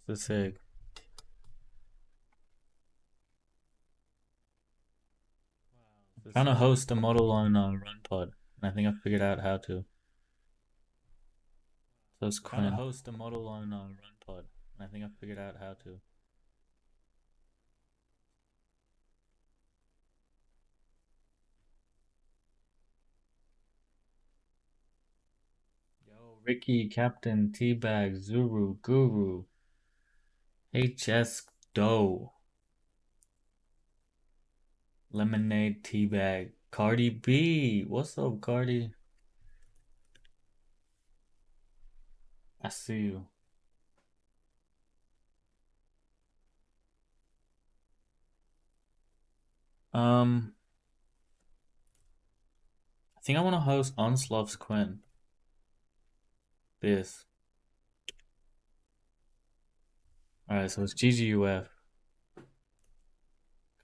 That's sick. I'm trying to host a model on RunPod, and I think I figured out how to. So it's Quinn. Trying to host a model on RunPod, and I think I figured out how to. Yo, Ricky, Captain, Teabag, Zuru, Guru, HS Doe, Lemonade, Teabag, Cardi B. What's up, Cardi? I see you. I think I want to host Onslaugh's Quinn. This. Alright, so it's GGUF.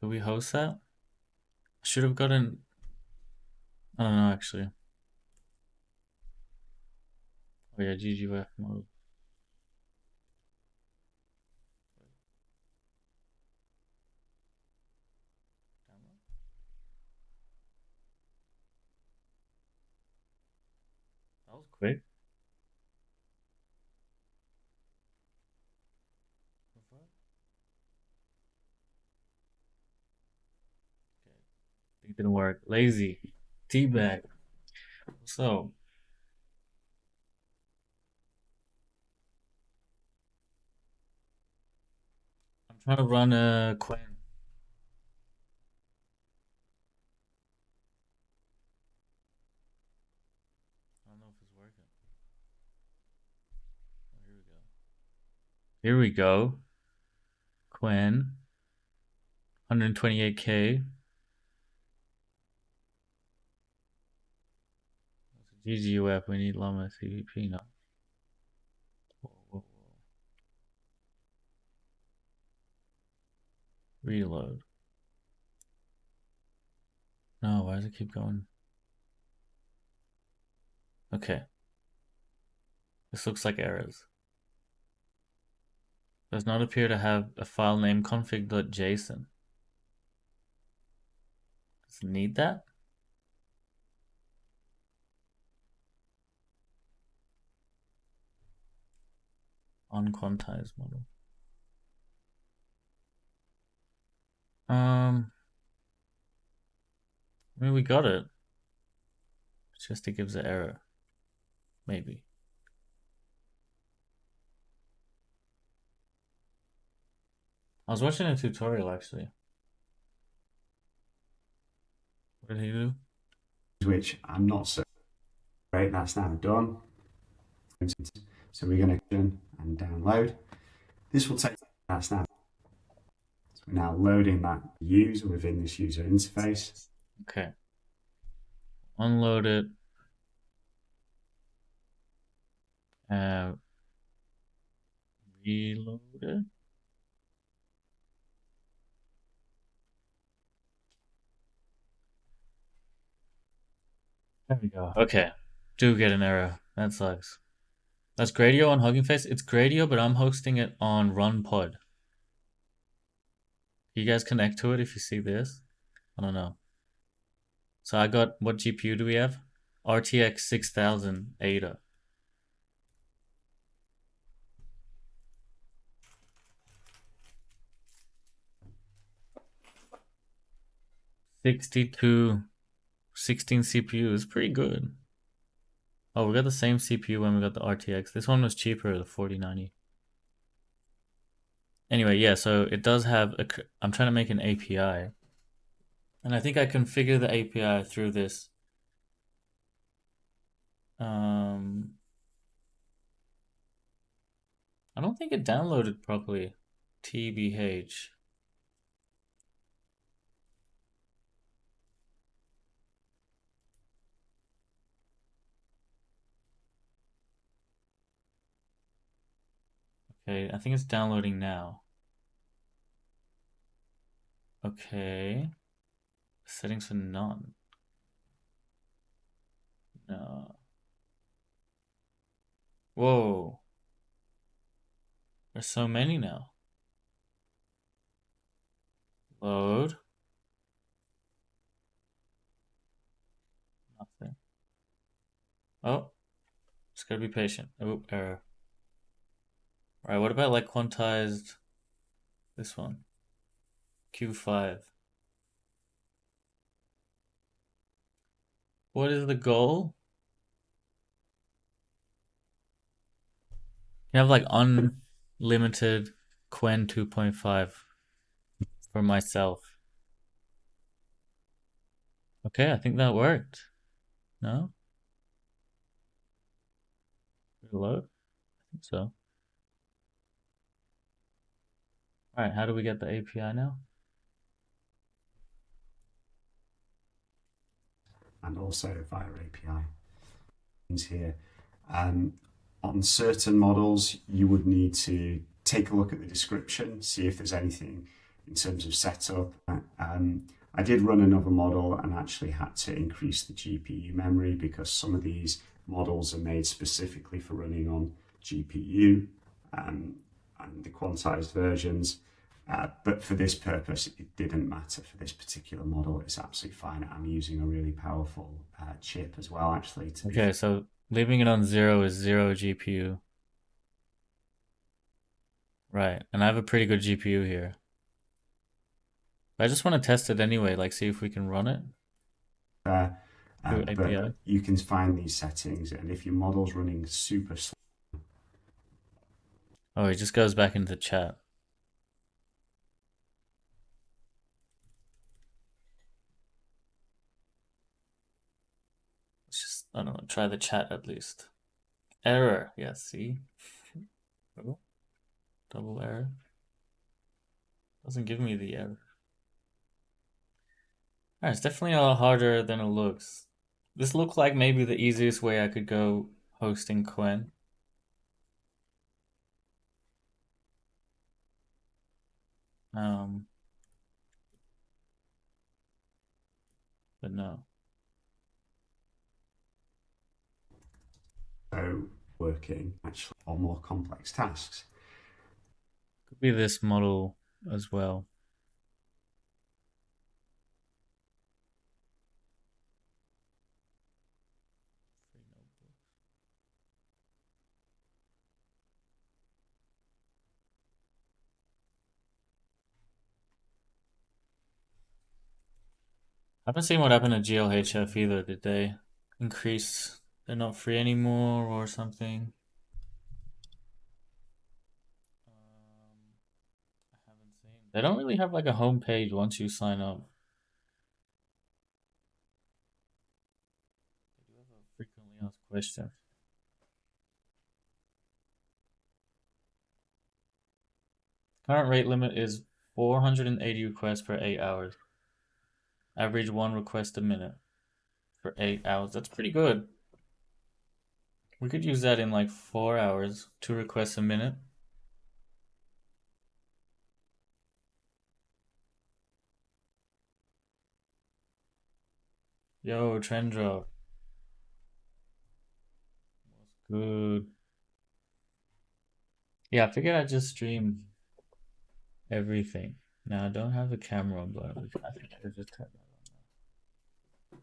Could we host that? I should have gotten. I don't know actually. Oh yeah, GGUF mode. That was quick. It didn't work. Lazy. Teabag. So I'm trying to run a Quinn. I don't know if it's working. Oh, here we go. Here we go. Quinn. 128k. GGUF, we need Llama CVP now. Whoa, whoa, whoa. Reload. No, why does it keep going? Okay. This looks like errors. Does not appear to have a file name config.json. Does it need that? Unquantized model. I mean, we got it. It's just it gives an error. Maybe. I was watching a tutorial actually. What did he do? Which I'm not so great. That's now done. So we're going to and download. This will take. That's now. So we're now loading that user within this user interface. Okay. Unload it. Reload it. There we go. Okay. Do get an error. That sucks. That's Gradio on Hugging Face. It's Gradio, but I'm hosting it on RunPod. You guys connect to it if you see this? I don't know. So I got, what GPU do we have? RTX 6000 Ada. '62 16 CPU is pretty good. Oh, we got the same CPU when we got the RTX. This one was cheaper, the 4090. Anyway, yeah, so it does have a. I'm trying to make an API. And I think I configure the API through this. I don't think it downloaded properly. TBH. Okay, I think it's downloading now. Okay. Settings for none. No. Whoa. There's so many now. Load. Nothing. Oh, just gotta be patient. Oh, error. Alright, what about like quantized this one? Q5. What is the goal? You have like unlimited Quen 2.5 for myself. Okay, I think that worked. No? Reload? I think so. Alright, how do we get the API now? And also via API. Here. Um, on certain models, you would need to take a look at the description, see if there's anything in terms of setup. I did run another model and actually had to increase the GPU memory because some of these models are made specifically for running on GPU and the quantized versions. But for this purpose, it didn't matter for this particular model. It's absolutely fine. I'm using a really powerful chip as well, actually, to be Okay, so leaving it on 0 is 0 GPU. Right, and I have a pretty good GPU here. I just want to test it anyway, like see if we can run it fair. through But API. you can find these settings, and if your model's running super slow, Oh, it just goes back into chat. Let's just, I don't know, try the chat at least. Error, yeah, see? Oh, double error. Doesn't give me the error. Alright, it's definitely a lot harder than it looks. This looked like maybe the easiest way I could go hosting Quen. Um, but no. working actually on more complex tasks. Could be this model as well. I haven't seen what happened to GLHF either. Did they increase? They're not free anymore or something? I haven't seen. They don't really have like a home page once you sign up. They do have a frequently asked question. Current rate limit is 480 requests per 8 hours. Average one request a minute for 8 hours. That's pretty good. We could use that in like 4 hours. 2 requests a minute. Yo, Trendro. Good. Yeah, I figured I'd just stream everything. Now I don't have the camera on, but I think I should just turn that on.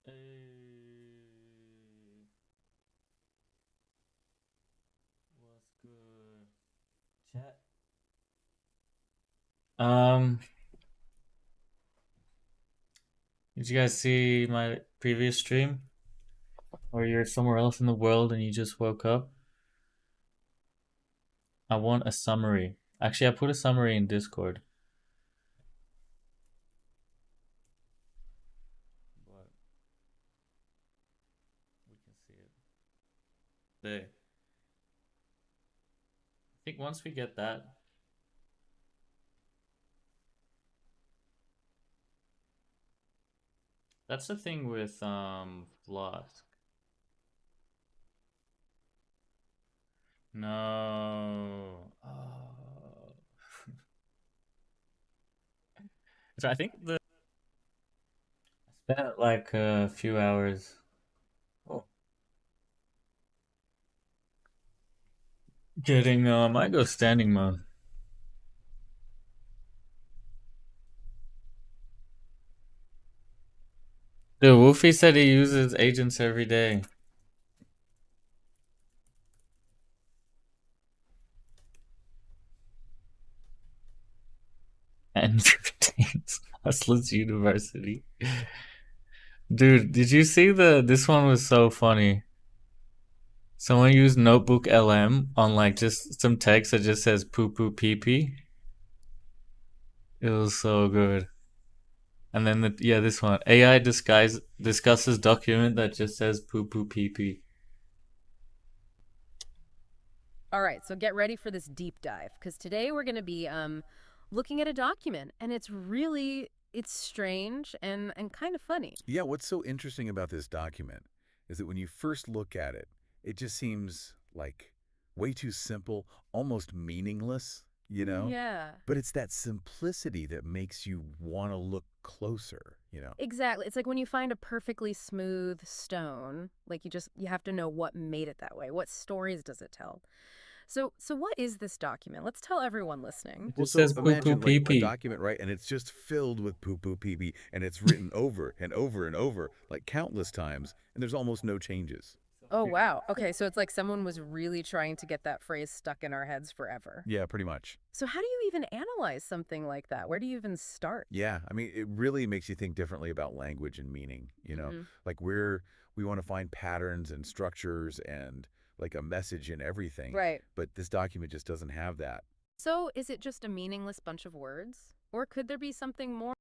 Hey, what's good? Chat. Um, did you guys see my previous stream? Or you're somewhere else in the world and you just woke up? I want a summary. Actually, I put a summary in Discord. But we can see it there. I think once we get that, that's the thing with Flask. No. Oh. So I think the I spent like a few hours. Oh. Getting I go standing mode. Dude, Wolfie said he uses agents every day. And contains Hustlers University. Dude, did you see this one was so funny. Someone used Notebook LM on like just some text that just says poo poo pee pee. It was so good. And then this one. AI discusses document that just says poo poo pee pee. All right, so get ready for this deep dive because today we're going to be looking at a document, and it's strange and kind of funny. Yeah, what's so interesting about this document is that when you first look at it, it just seems like way too simple, almost meaningless, you know? Yeah. But it's that simplicity that makes you want to look closer, you know? Exactly. It's like when you find a perfectly smooth stone, like you have to know what made it that way. What stories does it tell? So what is this document? Let's tell everyone listening. It Well, just so says poo poo imagine like pee a pee. document, right? And it's just filled with poo poo pee pee, and it's written over and over and over, like countless times, and there's almost no changes. Oh, wow. Okay, so it's like someone was really trying to get that phrase stuck in our heads forever. Yeah, pretty much. So how do you even analyze something like that? Where do you even start? Yeah, I mean, it really makes you think differently about language and meaning, you know? Hmm. Like we want to find patterns and structures and like a message in everything, Right. but this document just doesn't have that. So is it just a meaningless bunch of words? Or could there be something more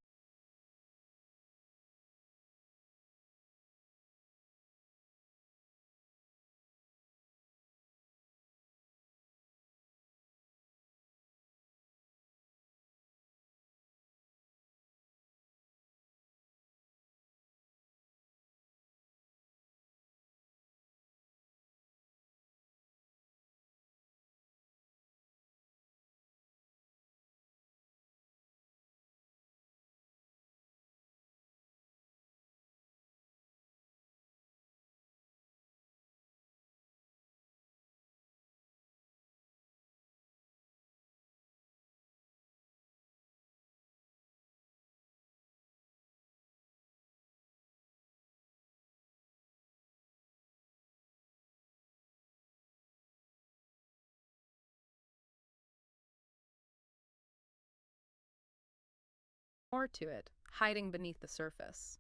to it, hiding beneath the surface?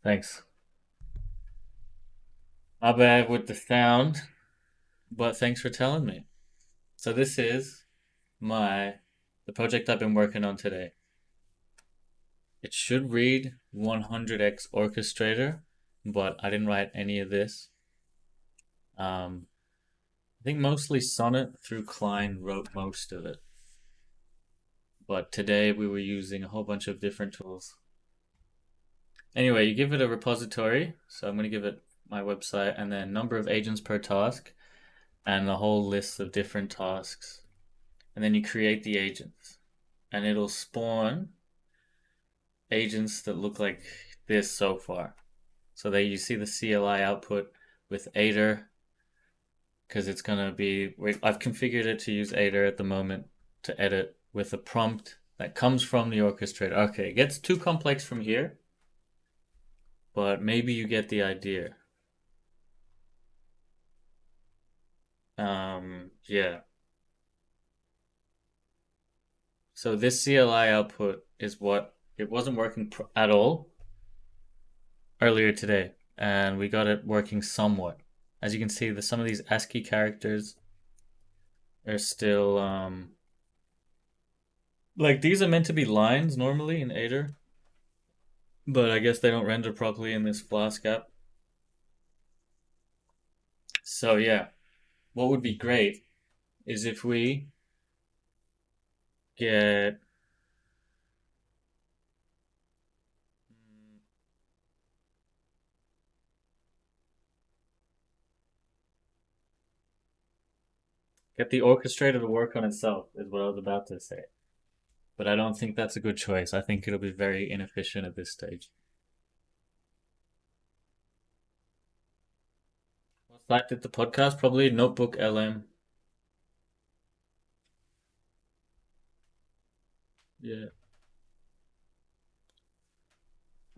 Thanks. My bad with the sound, but thanks for telling me. So this is my the project I've been working on today. It should read 100x orchestrator, but I didn't write any of this. I think mostly Sonnet through Klein wrote most of it. But today we were using a whole bunch of different tools. Anyway, you give it a repository. So I'm going to give it my website and then number of agents per task and a whole list of different tasks. And then you create the agents. And it'll spawn agents that look like this so far. So that you see the CLI output with Aider because it's going to be. I've configured it to use Aider at the moment to edit with a prompt that comes from the orchestrator. Okay, it gets too complex from here, but maybe you get the idea. Yeah. So this CLI output is what it wasn't working at all earlier today, and we got it working somewhat. As you can see, some of these ASCII characters are still like these are meant to be lines normally in Aider, but I guess they don't render properly in this Flask app. So yeah, what would be great is if we get Get the orchestrator to work on itself, is what I was about to say. But I don't think that's a good choice. I think it'll be very inefficient at this stage. What site did the podcast? Probably Notebook LM. Yeah.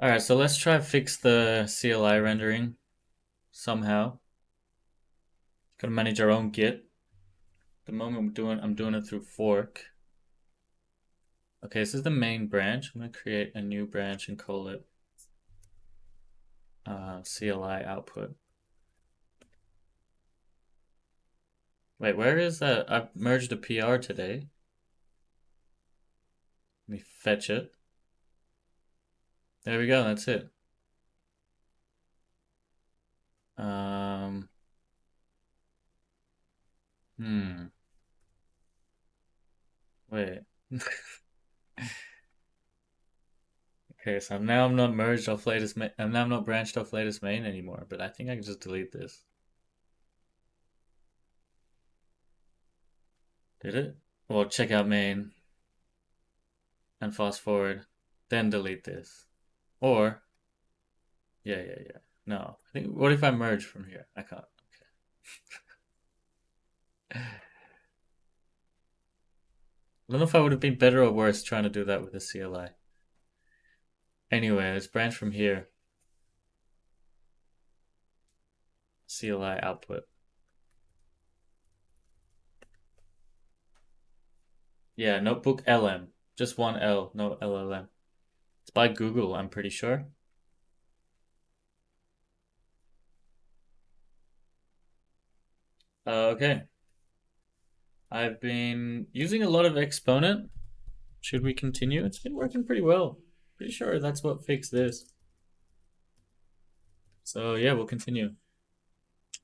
Alright, so let's try fix the CLI rendering somehow. Gotta manage our own Git. At the moment I'm doing it through fork. Okay, this is the main branch. I'm gonna create a new branch and call it CLI output. Wait, where is that? I've merged a PR today. Let me fetch it. There we go, that's it. Um, Wait. Okay, so now I'm not merged off latest main. I'm now not branched off latest main anymore, but I think I can just delete this. Did it? Well, check out main and fast forward, then delete this. Or, yeah. No, I think, what if I merge from here? I can't. Okay. I don't know if I would have been better or worse trying to do that with the CLI. Anyway, let's branch from here. CLI output. Yeah, Notebook LM. Just one L, no LLM. It's by Google, I'm pretty sure. Okay. I've been using a lot of Exponent. Should we continue? It's been working pretty well. Pretty sure that's what fixed this. So yeah, we'll continue.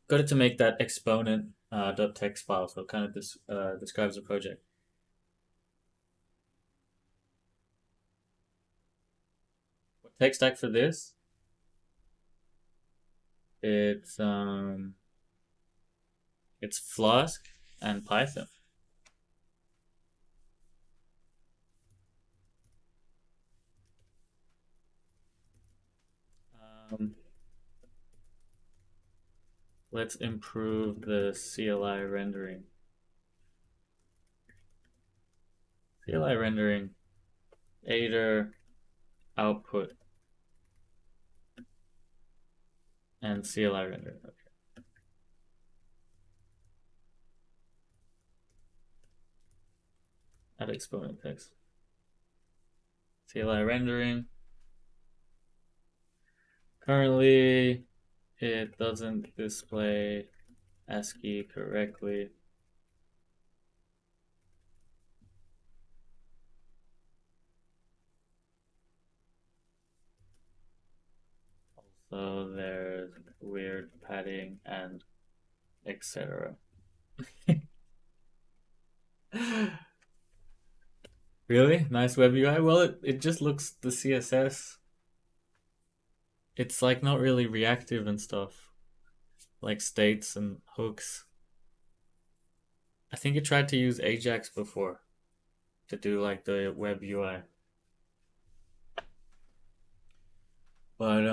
Got it to make that exponent .text file, so it kind of describes the project. What tech stack for this? It's Flask and Python. Let's improve the CLI rendering. CLI rendering, Aider, output, and CLI rendering. Okay. Add exponent text. CLI rendering. Currently, it doesn't display ASCII correctly. Also, there's weird padding and etc. Really? Nice web UI? Well, it just looks the CSS. It's like not really reactive and stuff, like states and hooks. I think it tried to use Ajax before to do like the web UI. But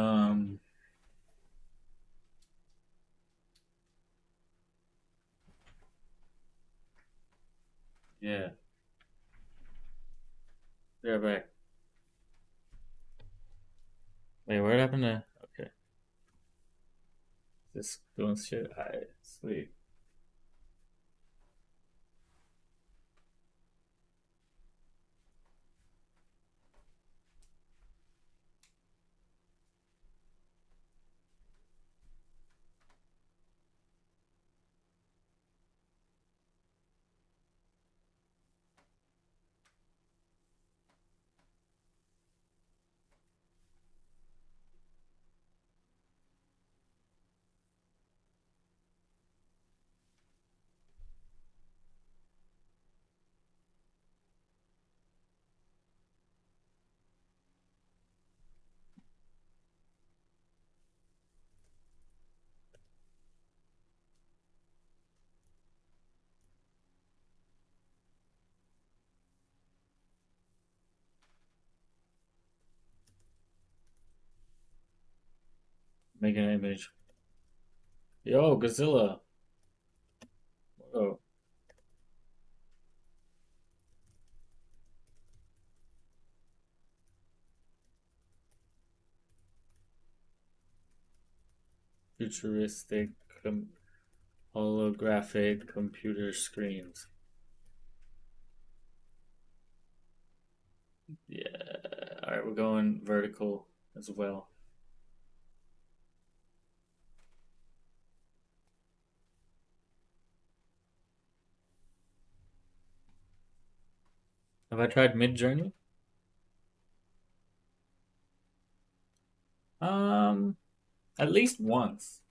yeah. They're back. Wait, what happened to okay. Just doing shit. Alright, sweet. Make an image. Yo, Godzilla. Whoa. Futuristic holographic computer screens. Yeah. Alright, we're going vertical as well. Have I tried Mid Journey? At least once.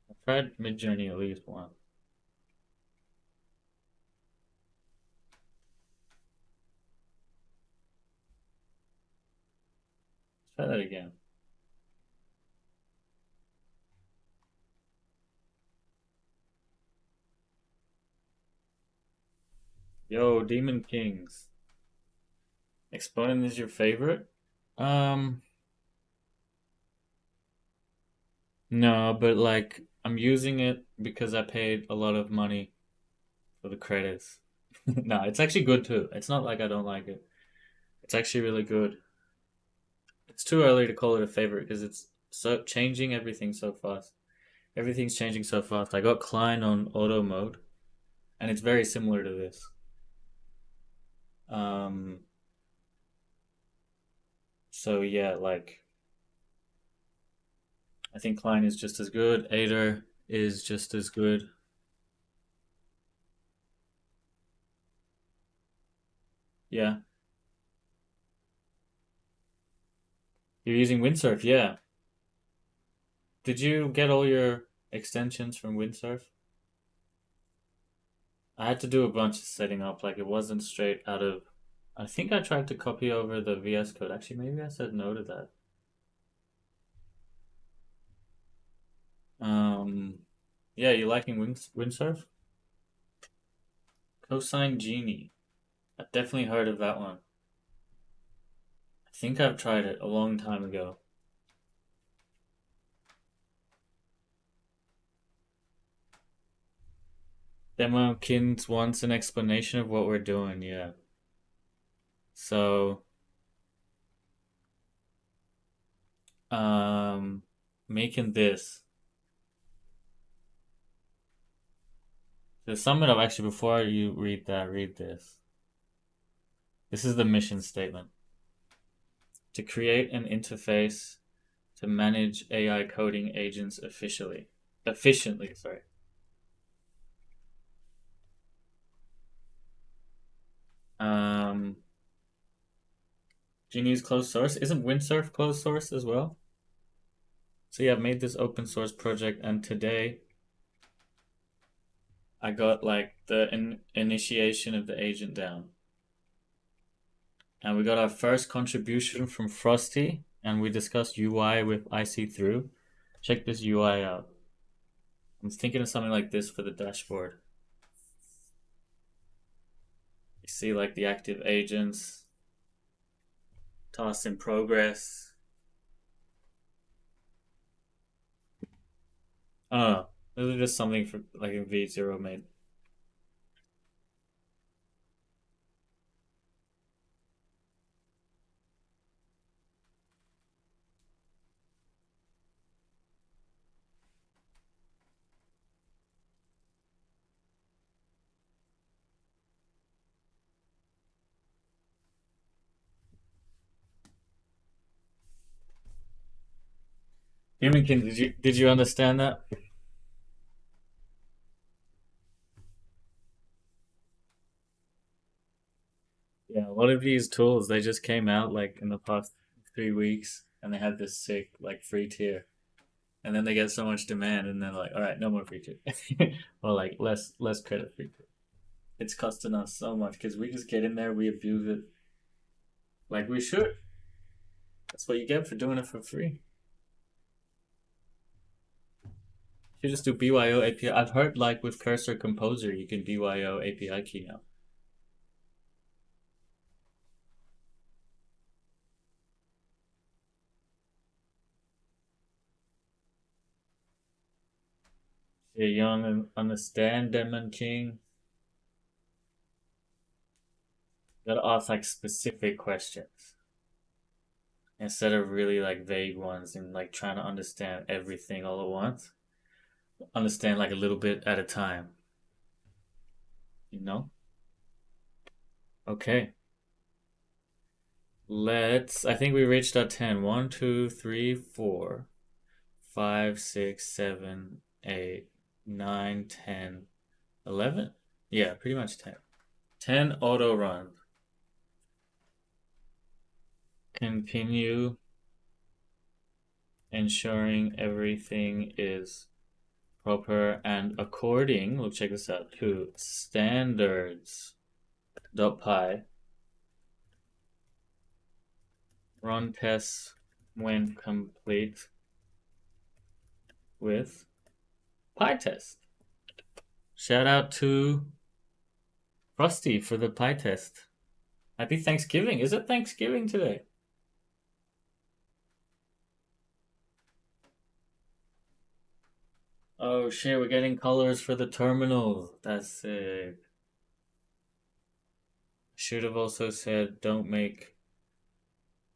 I've tried Mid Journey at least once. Let's try that again. Yo, Demon Kings. Exponent is your favorite? Um, no, but like I'm using it because I paid a lot of money for the credits. No, it's actually good too. It's not like I don't like it. It's actually really good. It's too early to call it a favorite because it's so changing everything so fast. Everything's changing so fast. I got Klein on auto mode, and it's very similar to this. Um, so yeah, like I think Klein is just as good. Ader is just as good. Yeah. You're using Windsurf, yeah. Did you get all your extensions from Windsurf? I had to do a bunch of setting up, like it wasn't straight out of. I think I tried to copy over the VS Code. Actually, maybe I said no to that. Yeah, you liking Windsurf? Cosine Genie. I've definitely heard of that one. I think I've tried it a long time ago. Demo Kins wants an explanation of what we're doing, yeah. So, making this. To sum it up, actually, before you read that, read this. This is the mission statement. To create an interface to manage AI coding agents efficiently, sorry. Um, Genie's closed source. Isn't Windsurf closed source as well? So yeah, I've made this open source project, and today I got like the initiation of the agent down. And we got our first contribution from Frosty, and we discussed UI with IC through. Check this UI out. I'm thinking of something like this for the dashboard. You see like the active agents, tasks in progress. I don't know. This is just something for like a V0 made. Humankin, did you understand that? Yeah, a lot of these tools they just came out like in the past 3 weeks, and they had this sick like free tier, and then they get so much demand, and they're like, all right, no more free tier, or like less credit free tier. It's costing us so much because we just get in there, we abuse it like we should. That's what you get for doing it for free. You just do BYO API. I've heard like with Cursor Composer, you can BYO API key now. You're young and understand Demon King. You gotta ask like specific questions instead of really like vague ones and like trying to understand everything all at once. Understand like a little bit at a time. You know? Okay. I think we reached our 10. 1, 2, 3, 4, 5, 6, 7, 8, 9, 10, 11. Yeah, pretty much 10. 10 auto runs. Continue ensuring everything is proper and according, look, check this out, to standards.py. Run tests when complete with PyTest. Shout out to Frosty for the PyTest. Happy Thanksgiving. Is it Thanksgiving today? Oh shit, we're getting colors for the terminal. That's sick. Should have also said don't make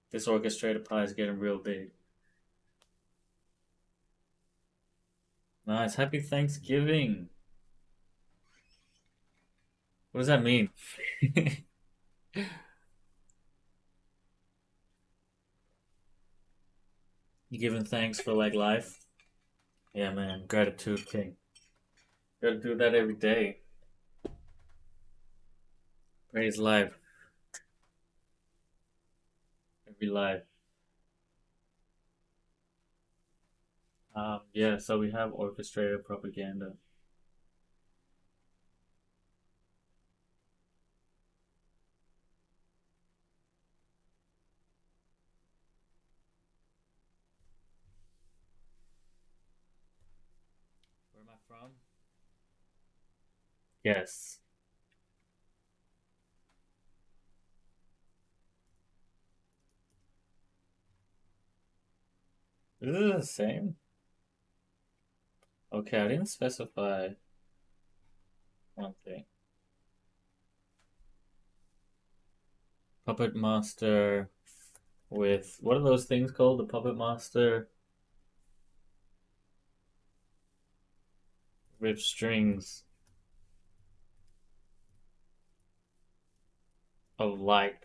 this orchestrator pie is getting real big. Nice. Happy Thanksgiving. What does that mean? You giving thanks for like life? Yeah, man. Gratitude king. Gotta do that every day. Praise life. Every life. Yeah, so we have orchestrated propaganda. Where am I from? Yes. Is it the same? Okay, I didn't specify one thing. Puppet Master with what are those things called? The Puppet Master with strings of light.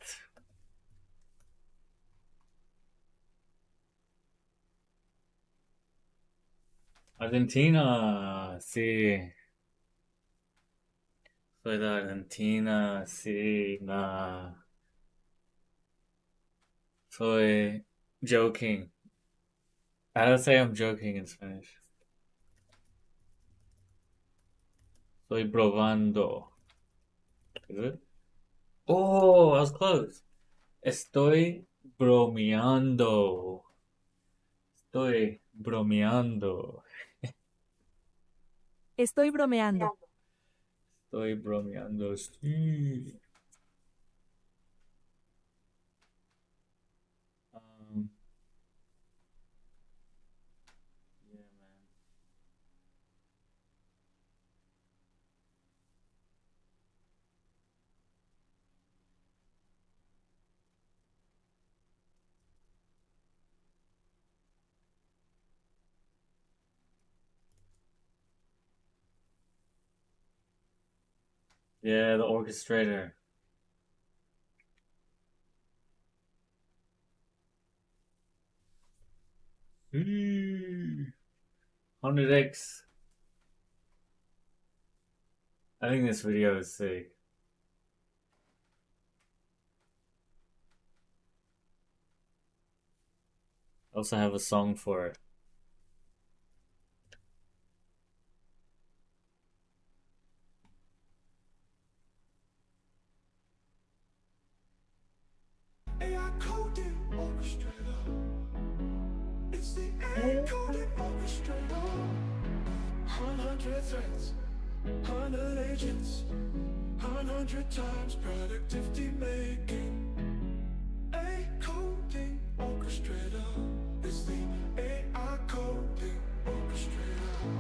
Argentina, sí. Soy de Argentina, sí, nah. Soy joking. I don't say I'm joking in Spanish. Soy probando. Is it? Oh, I was close. Estoy bromeando. Estoy bromeando. Estoy bromeando. Estoy bromeando. Sí. Um, yeah, man. Yeah, the orchestrator. Mm. 100x. I think this video is sick. I also have a song for it. AI coding orchestrator. It's the AI coding orchestrator. 100 threads, 100 agents, 100 times productivity making. AI coding orchestrator. It's the AI coding orchestrator.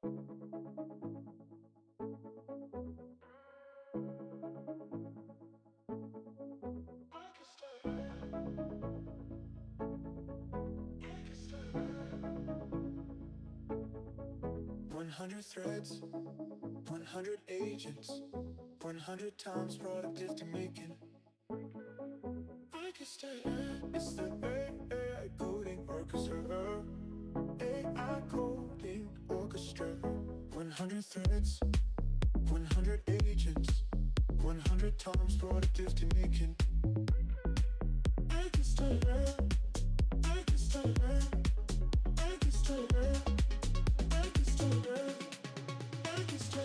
"100 threads, 100 agents, 100 times productivity making. I can stay. It's the AI coding orchestra. AI coding orchestra. 100 threads, 100 agents, 100 times productivity making. I can stay. I can stay. I can stay. I can stay. I can stay. I can stay.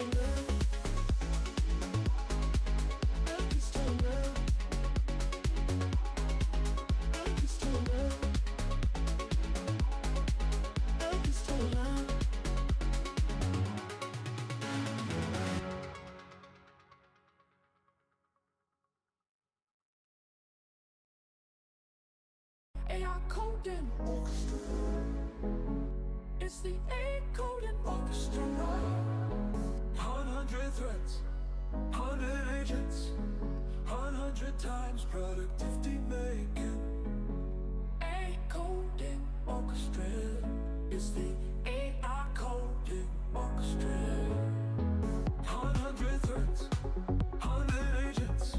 AI coding orchestra. It's the AI coding orchestra. 100 threads, 100 agents, 100 times productivity making. AI coding orchestra. It's the AI coding orchestra. 100 threads, 100 agents,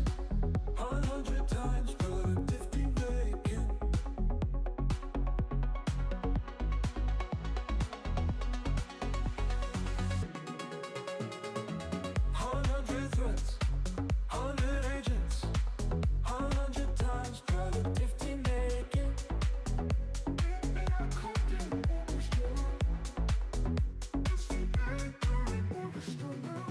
100 times productivity making. 100 threads, 100 agents, 100 times productivity making. AI coding orchestra. It's the AI coding orchestra now.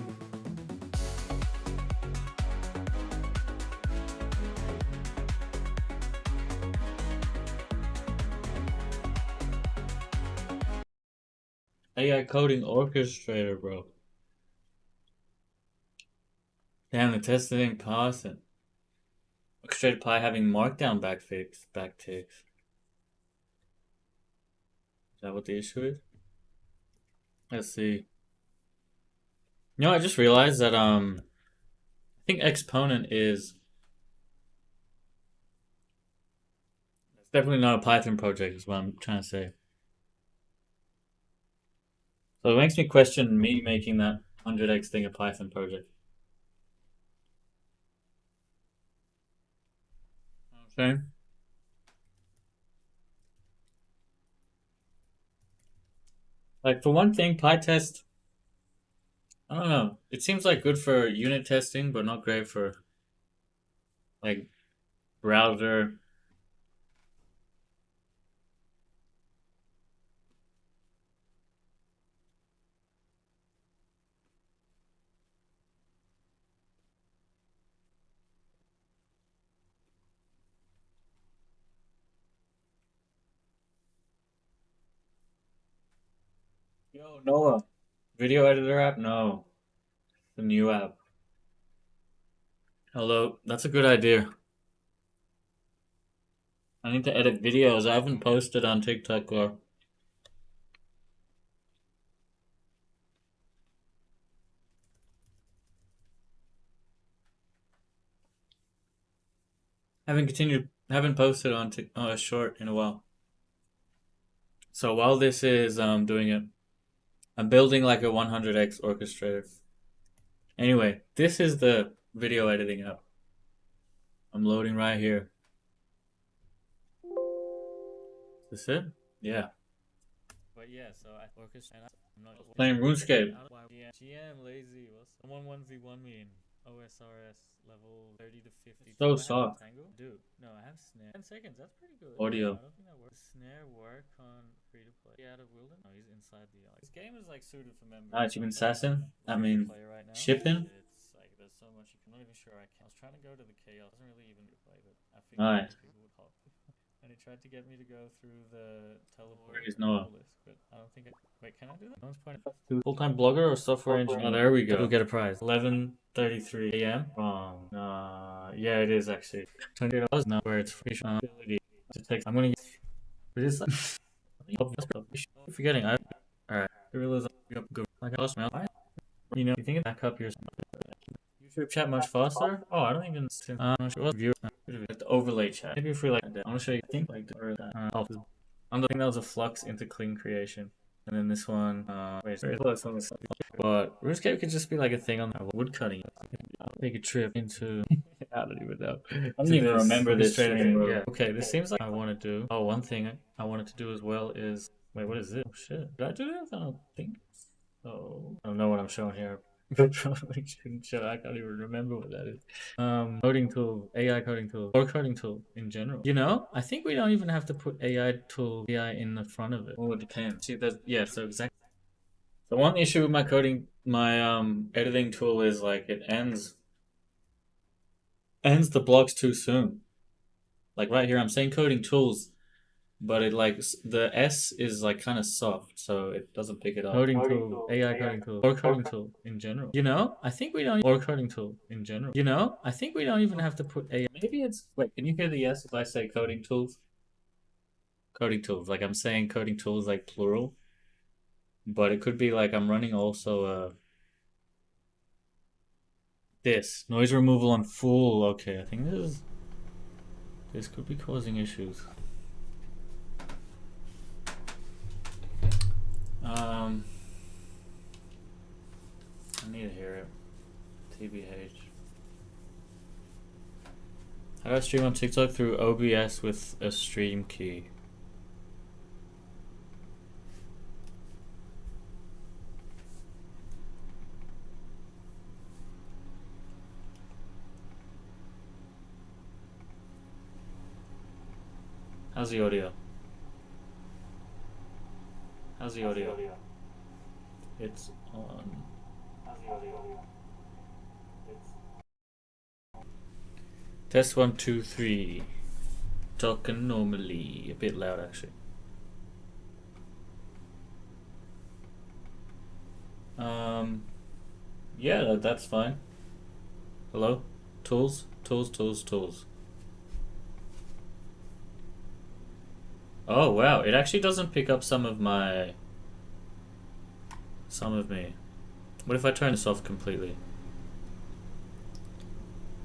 AI coding orchestrator, bro. Damn, the test didn't pass it. Orchestrated Pi having markdown backticks. Is that what the issue is? Let's see. You know, I just realized that I think exponent is, it's definitely not a Python project, is what I'm trying to say. So it makes me question me making that 100x thing a Python project. You know what I'm saying? Like, for one thing, PyTest, I don't know. It seems like good for unit testing, but not great for, like, browser. Yo, Noah. Video editor app? No. The new app. Hello. That's a good idea. I need to edit videos. I haven't posted on TikTok or... haven't posted on a short in a while. So while this is doing it, I'm building like a 100x orchestrator. Anyway, this is the video editing app. I'm loading right here. Is this it? Yeah. But yeah, so I orchestrate. I'm not playing RuneScape. GM lazy. Someone 1v1 me in OSRS level 30 to 50. So soft. Dude, no, I have snare. 10 seconds. That's pretty good. Audio. I don't think that works. Snare work on free to play. Out of Wilden? No, he's inside the. This game is like suited for members. Alright, you've been assassin. I mean, shipping. It's like there's so much you can. I'm not even sure I can. I was trying to go to the chaos. It doesn't really even play, but I figured people would hop. And he tried to get me to go through the teleport. Where is Noah? List, but I don't think I... Wait, can I do that? Full-time blogger or software engineer? Oh, there we go. We'll get a prize. 11:33 a.m. Wrong. Yeah, it is actually. $20 now where it's free. I'm gonna get... It is... Forgetting. Alright. Realism. Go. Like I lost my you know, you think back up your YouTube chat much faster? Oh, I don't even view the overlay chat. Maybe if we like that, I want to show you. I think like I'm the thing that was a flux into clean creation, and then this one. Wait, but RuneScape could just be like a thing on wood cutting. I'll take a trip into. I don't even know. I don't even remember this stream. Yeah. Okay, this seems like I want to do. Oh, one thing I wanted to do as well is. Wait, what is this? Oh shit! Did I do this? I don't think. Oh, I don't know what I'm showing here. Probably shouldn't show. I can't even remember what that is. Coding tool, AI coding tool, or coding tool in general. You know, I think we don't even have to put AI in the front of it. Oh, it depends. See, that yeah. So exactly. The one issue with my editing tool is like it ends the blocks too soon. Like right here, I'm saying coding tools, but it like the S is like kind of soft, so it doesn't pick it up. Coding tool, AI coding tool, or coding tool in general. You know, I think we don't or coding tool in general. You know, I think we don't even have to put AI. Maybe it's wait. Can you hear the S if I say coding tools? Coding tools, like I'm saying coding tools like plural, but it could be like I'm running also this noise removal on full. Okay, I think this could be causing issues. I need to hear it. TBH. How do I stream on TikTok through OBS with a stream key? How's the audio? How's the audio? It's on. How's the audio? Test 1, 2, 3. Talking normally. A bit loud actually. Yeah, that's fine. Hello? Tools? Tools. Oh wow, it actually doesn't pick up some of me. What if I turn this off completely?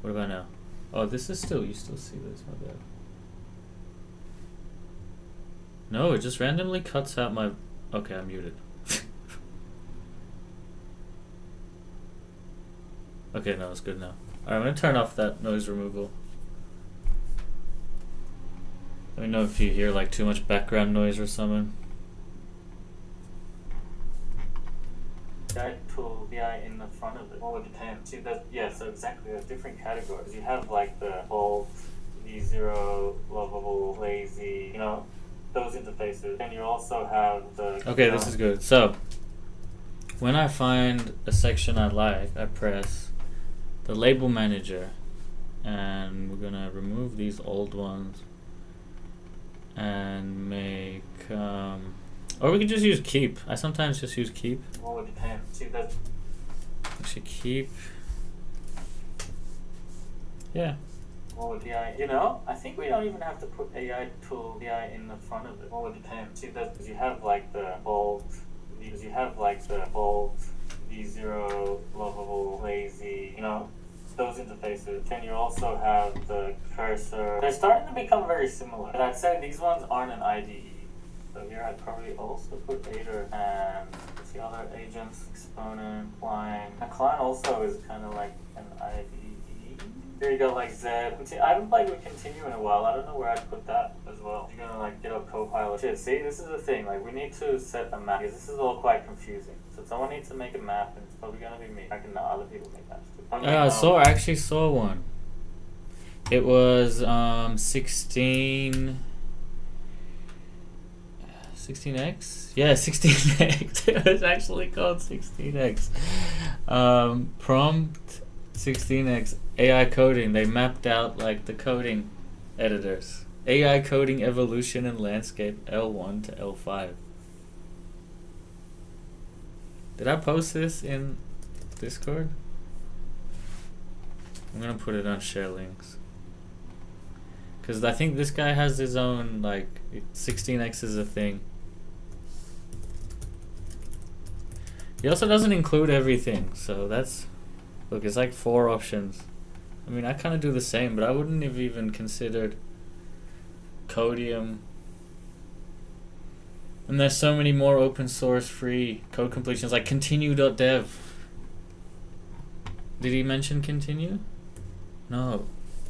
What about now? Oh, this is still, you still see this, my bad. No, it just randomly cuts out my, okay, I'm muted. Okay, no, it's good now. Alright, I'm gonna turn off that noise removal. Let me know if you hear like too much background noise or something. Tool AI in the front of it. Well, it depends. See that? Yeah. So exactly, there's different categories. You have like the bold, V0, lovable, lazy. You know, those interfaces. And you also have the. Okay, this is good. So when I find a section I like, I press the label manager, and we're gonna remove these old ones and make. Or we could just use keep. I sometimes just use keep. Well, it depends. See that? Actually, keep. Yeah. Well, AI, you know, I think we don't even have to put AI in the front of it. Well, it depends. See that? Because you have like the bold, V0, lovable, lazy. You know, those interfaces. Then you also have the cursor. They're starting to become very similar. But I'd say these ones aren't an IDE. So here I'd probably also put Aider and the other agents, exponent, Klein. And Klein also is kind of like an IDE. Here you go, like Z. I haven't played with Continue in a while. I don't know where I'd put that as well. You're gonna like get up Copilot. Shit, see, this is the thing. Like we need to set a map because this is all quite confusing. So someone needs to make a map, and it's probably gonna be me. I can other people make maps too. I actually saw one. It was 16x? Yeah, 16x. It was actually called 16x. Prompt 16x AI coding. They mapped out like the coding editors. AI coding evolution and landscape L1 to L5. Did I post this in Discord? I'm gonna put it on share links. Because I think this guy has his own, like, 16x is a thing. He also doesn't include everything, so that's... Look, it's like 4 options. I mean, I kind of do the same, but I wouldn't have even considered Codium. And there's so many more open source free code completions, like continue.dev. Did he mention continue? No.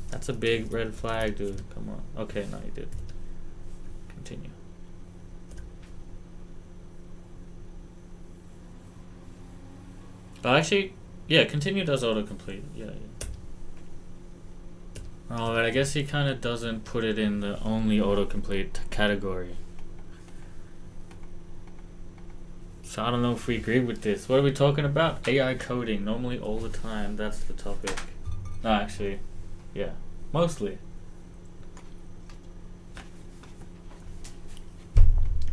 That's a big red flag, dude. Come on. Okay, no, he did. Continue. Oh, actually, yeah, continue does autocomplete. Yeah. Oh, but I guess he kind of doesn't put it in the only autocomplete category. So I don't know if we agree with this. What are we talking about? AI coding, normally all the time. That's the topic. No, actually, yeah, mostly.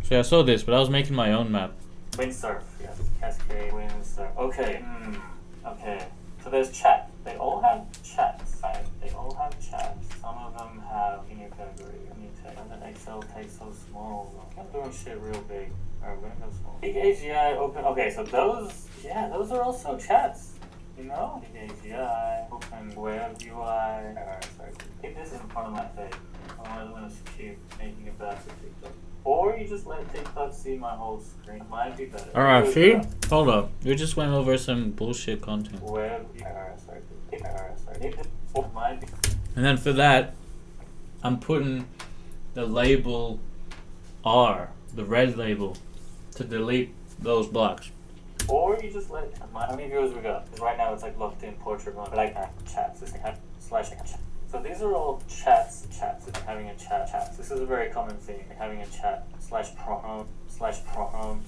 So yeah, I saw this, but I was making my own map. Windsurf, yes. Cascade, windsurf. Okay, okay. So there's chat. They all have chats, right? They all have chats. Some of them have in your category. And then Excel takes so small. I'm doing shit real big. Alright, we're gonna go small. Big AGI open. Okay, so those, yeah, those are also chats. You know? Big AGI, open web UI. Alright, sorry. Keep this in front of my face. Otherwise I'm gonna keep making it bad for TikTok. Or you just let TikTok see my whole screen. It might be better. Alright, see? Hold up. You just went over some bullshit content. Web UI. Alright, sorry. And then for that, I'm putting the label R, the red label, to delete those blocks. Or you just let how many viewers we got? Because right now it's like locked in portrait mode. Like chats. It's like slash chat. So these are all chats. It's like having a chat. This is a very common thing. Like having a chat slash prompt slash prompt.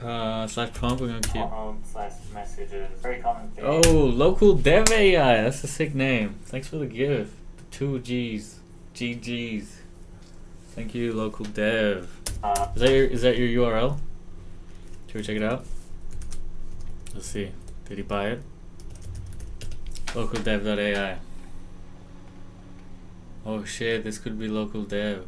We're gonna keep slash messages. Very common thing. Oh, local dev AI. That's a sick name. Thanks for the gift. 2 G's. GG's. Thank you, local dev. Is that your URL? Should we check it out? Let's see. Did he buy it? Localdev.ai. Oh shit, this could be local dev.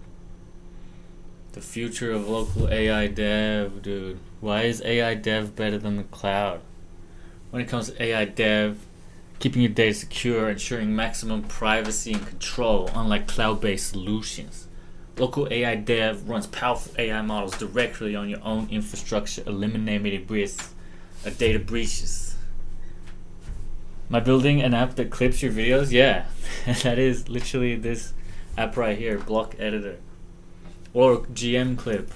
The future of local AI dev, dude. Why is AI dev better than the cloud? When it comes to AI dev, keeping your data secure, ensuring maximum privacy and control, unlike cloud-based solutions. Local AI dev runs powerful AI models directly on your own infrastructure, eliminating risks of data breaches. Am I building an app that clips your videos? Yeah, that is literally this app right here, Block Editor. Or GM Clip.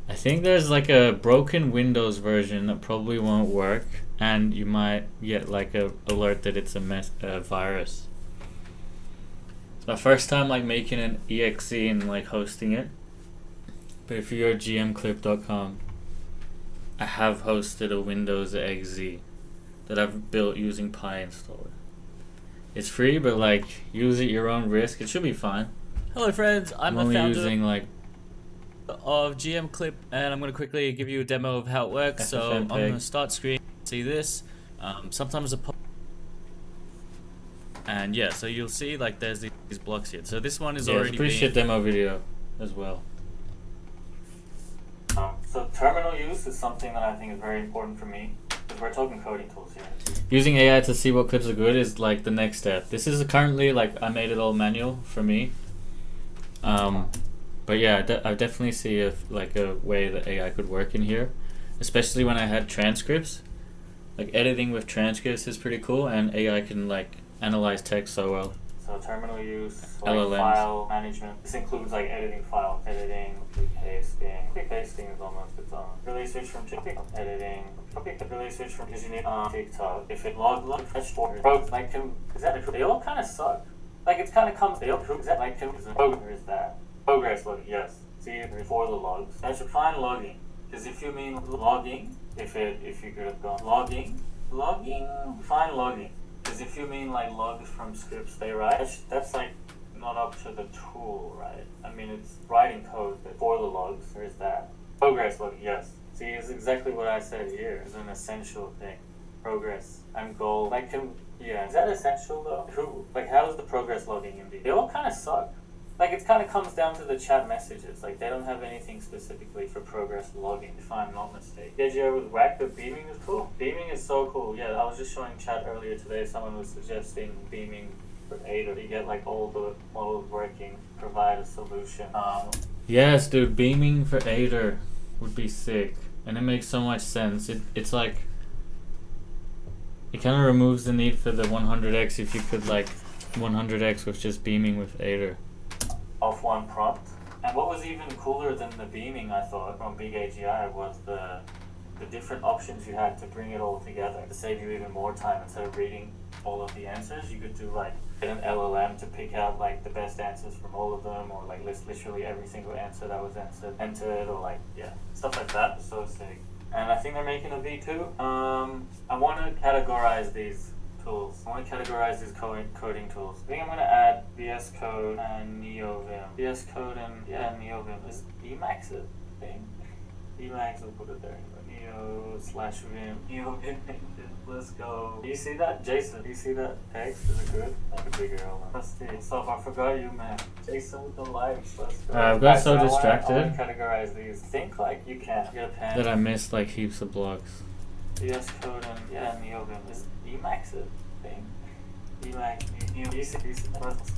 I think there's like a broken Windows version that probably won't work, and you might get like a alert that it's a virus. It's my first time like making an exe and like hosting it. But if you're at gmclip.com, I have hosted a Windows exe that I've built using PyInstaller. It's free, but like use at your own risk. It should be fine. Hello friends, I'm the only founder using like of GM Clip, and I'm going to quickly give you a demo of how it works. So FFmpeg. on the start screen, see this, sometimes and yeah, so you'll see like there's these blocks here. So this one is yeah, it's already a pretty shit demo video as well. So terminal use is something that I think is very important for me, because we're talking coding tools here. Using AI to see what clips are good is like the next step. This is currently like I made it all manual for me. But yeah, I definitely see if like a way that AI could work in here, especially when I had transcripts. Like editing with transcripts is pretty cool, and AI can like analyze text so well. So terminal use, like LLMs. File management. This includes like editing files, editing, pasting. Pasting is almost its own. Really switch from TikTok editing. Really switch from using it on TikTok. If it log fetch for like they all kind of suck. Like it kind of comes. They all is that like is that. Progress logging, yes. See for the logs. I should find logging. Because if you mean logging, if you could have gone logging, find logging. Because if you mean like logs from scripts they write, that's like not up to the tool, right? I mean it's writing code for the logs. There's that. Progress logging, yes. See, it's exactly what I said here. It's an essential thing. Progress and goal. Like, yeah, is that essential though? How is the progress logging in these? They all kind of suck. Like, it kind of comes down to the chat messages. Like, they don't have anything specifically for progress logging, if I'm not mistaken. The idea with whack, the beaming is cool. Beaming is so cool. Yeah, I was just showing chat earlier today. Someone was suggesting beaming for Ada. You get like all the models working, provide a solution. Yes, dude, beaming for Ada would be sick, and it makes so much sense. It's like it kind of removes the need for the 100x if you could like 100x with just beaming with Ada. Off one prompt. And what was even cooler than the beaming, I thought, from Big AGI was the different options you had to bring it all together to save you even more time. Instead of reading all of the answers, you could do like an LLM to pick out like the best answers from all of them, or like list literally every single answer that was entered, or like, yeah, stuff like that. So sick. And I think they're making a V2. I want to categorize these tools. I want to categorize these coding tools. I think I'm going to add VS Code and NeoVim. VS Code and, yeah, NeoVim. Is Emacs a thing? Emacs, will put it there. Neo/Vim. NeoVim. Let's go. Do you see that, Jason? Do you see that text? Is it good? Like a bigger one. Let's see. So I forgot you, man. Jason with the lights. Let's go. I've got so distracted. I want to categorize these. Think like you can. Get a pen. That I missed like heaps of blocks. VS Code and, yeah, NeoVim. Is Emacs a thing? Emacs,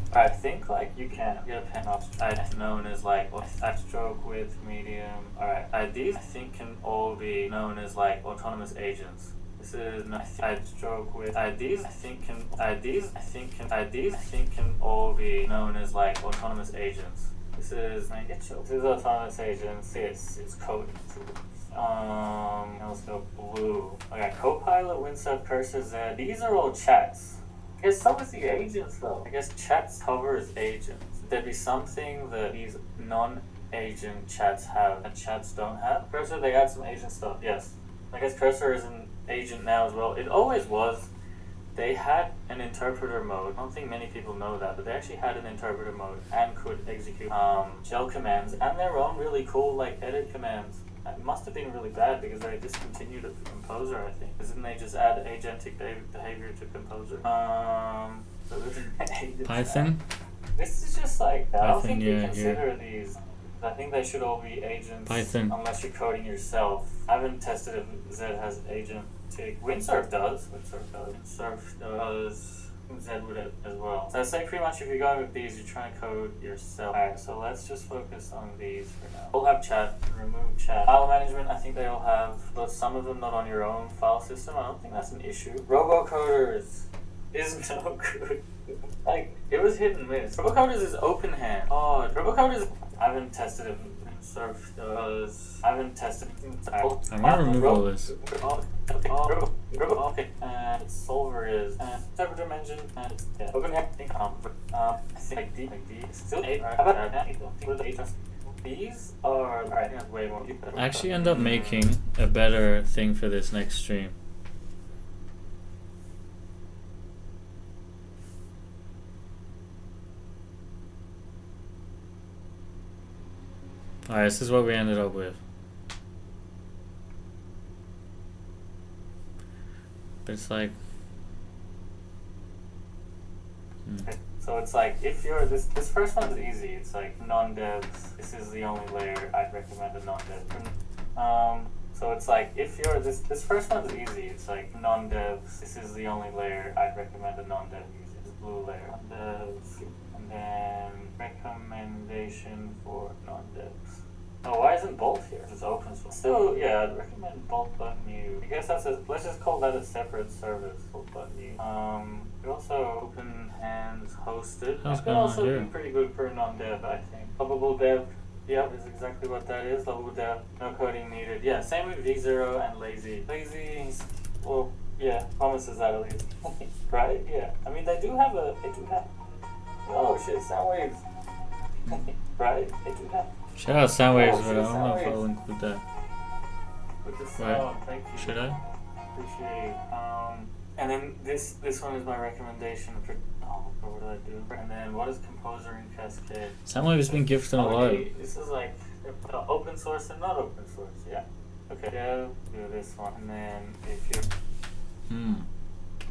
Alright, think like you can. Get a pen off. Known as like stroke width, medium. Alright, these I think can all be known as like autonomous agents. This is stroke width. These I think can all be known as like autonomous agents. This is autonomous agents. It's coding. Let's go blue. Okay, Copilot, Windsurf, Cursor, Z. These are all chats. I guess some is the agents though. I guess chats covers agents. There'd be something that these non-agent chats have and chats don't have. Cursor, they add some agent stuff, yes. I guess Cursor is an agent now as well. It always was. They had an interpreter mode. I don't think many people know that, but they actually had an interpreter mode and could execute shell commands and their own really cool like edit commands. It must have been really bad because they discontinued it for Composer, I think. Because didn't they just add agentic behavior to Composer? So this is Python? This is just like, I don't think yeah, we consider these. I think they should all be agents. Python. Unless you're coding yourself. I haven't tested if Z has agentic. Windsurf does. Windsurf does. Z would it as well. So I'd say pretty much if you're going with these, you're trying to code yourself. Alright, so let's just focus on these for now. We'll have chat, remove chat. File management, I think they all have, but some of them not on your own file system. I don't think that's an issue. Robocoders is no good. Like, it was hit and miss. Robocoders is open hand. Oh, Robocoders, I haven't tested it. Surf does. I haven't tested it. I'm gonna remove all this. Okay, solver is interpreter mentioned open hand. I think like D still 8. These are alright. Way more. I actually end up making a better thing for this next stream. Alright, this is what we ended up with. But it's like... So it's like, if you're, this first one's easy. It's like, non-devs, this is the only layer I'd recommend a non-dev. So it's like, if you're, this first one's easy. It's like, non-devs, this is the only layer I'd recommend a non-dev use. It's blue layer. Non-dev, and then recommendation for non-devs. Oh, why isn't Bolt here? It's open source. Still, yeah, I'd recommend Bolt.new. I guess that's let's just call that a separate service, Bolt.new. We also open hands hosted. That could also be pretty good for a non-dev, I think. Lovable dev, yep, is exactly what that is. Lovable dev, no coding needed. Yeah, same with V0 and lazy. Lazy, well, yeah, promises that at least. Right? Yeah. I mean, they do have, oh shit, Soundwaves. Right? They do have. Shout out Soundwaves, but I don't know if I'll include that. With the Right. sound, thank you. Should I? Appreciate it. And then this one is my recommendation for, what did I do? And then what is Composer and Cascade? Soundwave has been gifted a lot. This is like open source and not open source, yeah. Okay, yeah, do this one. And then if you're...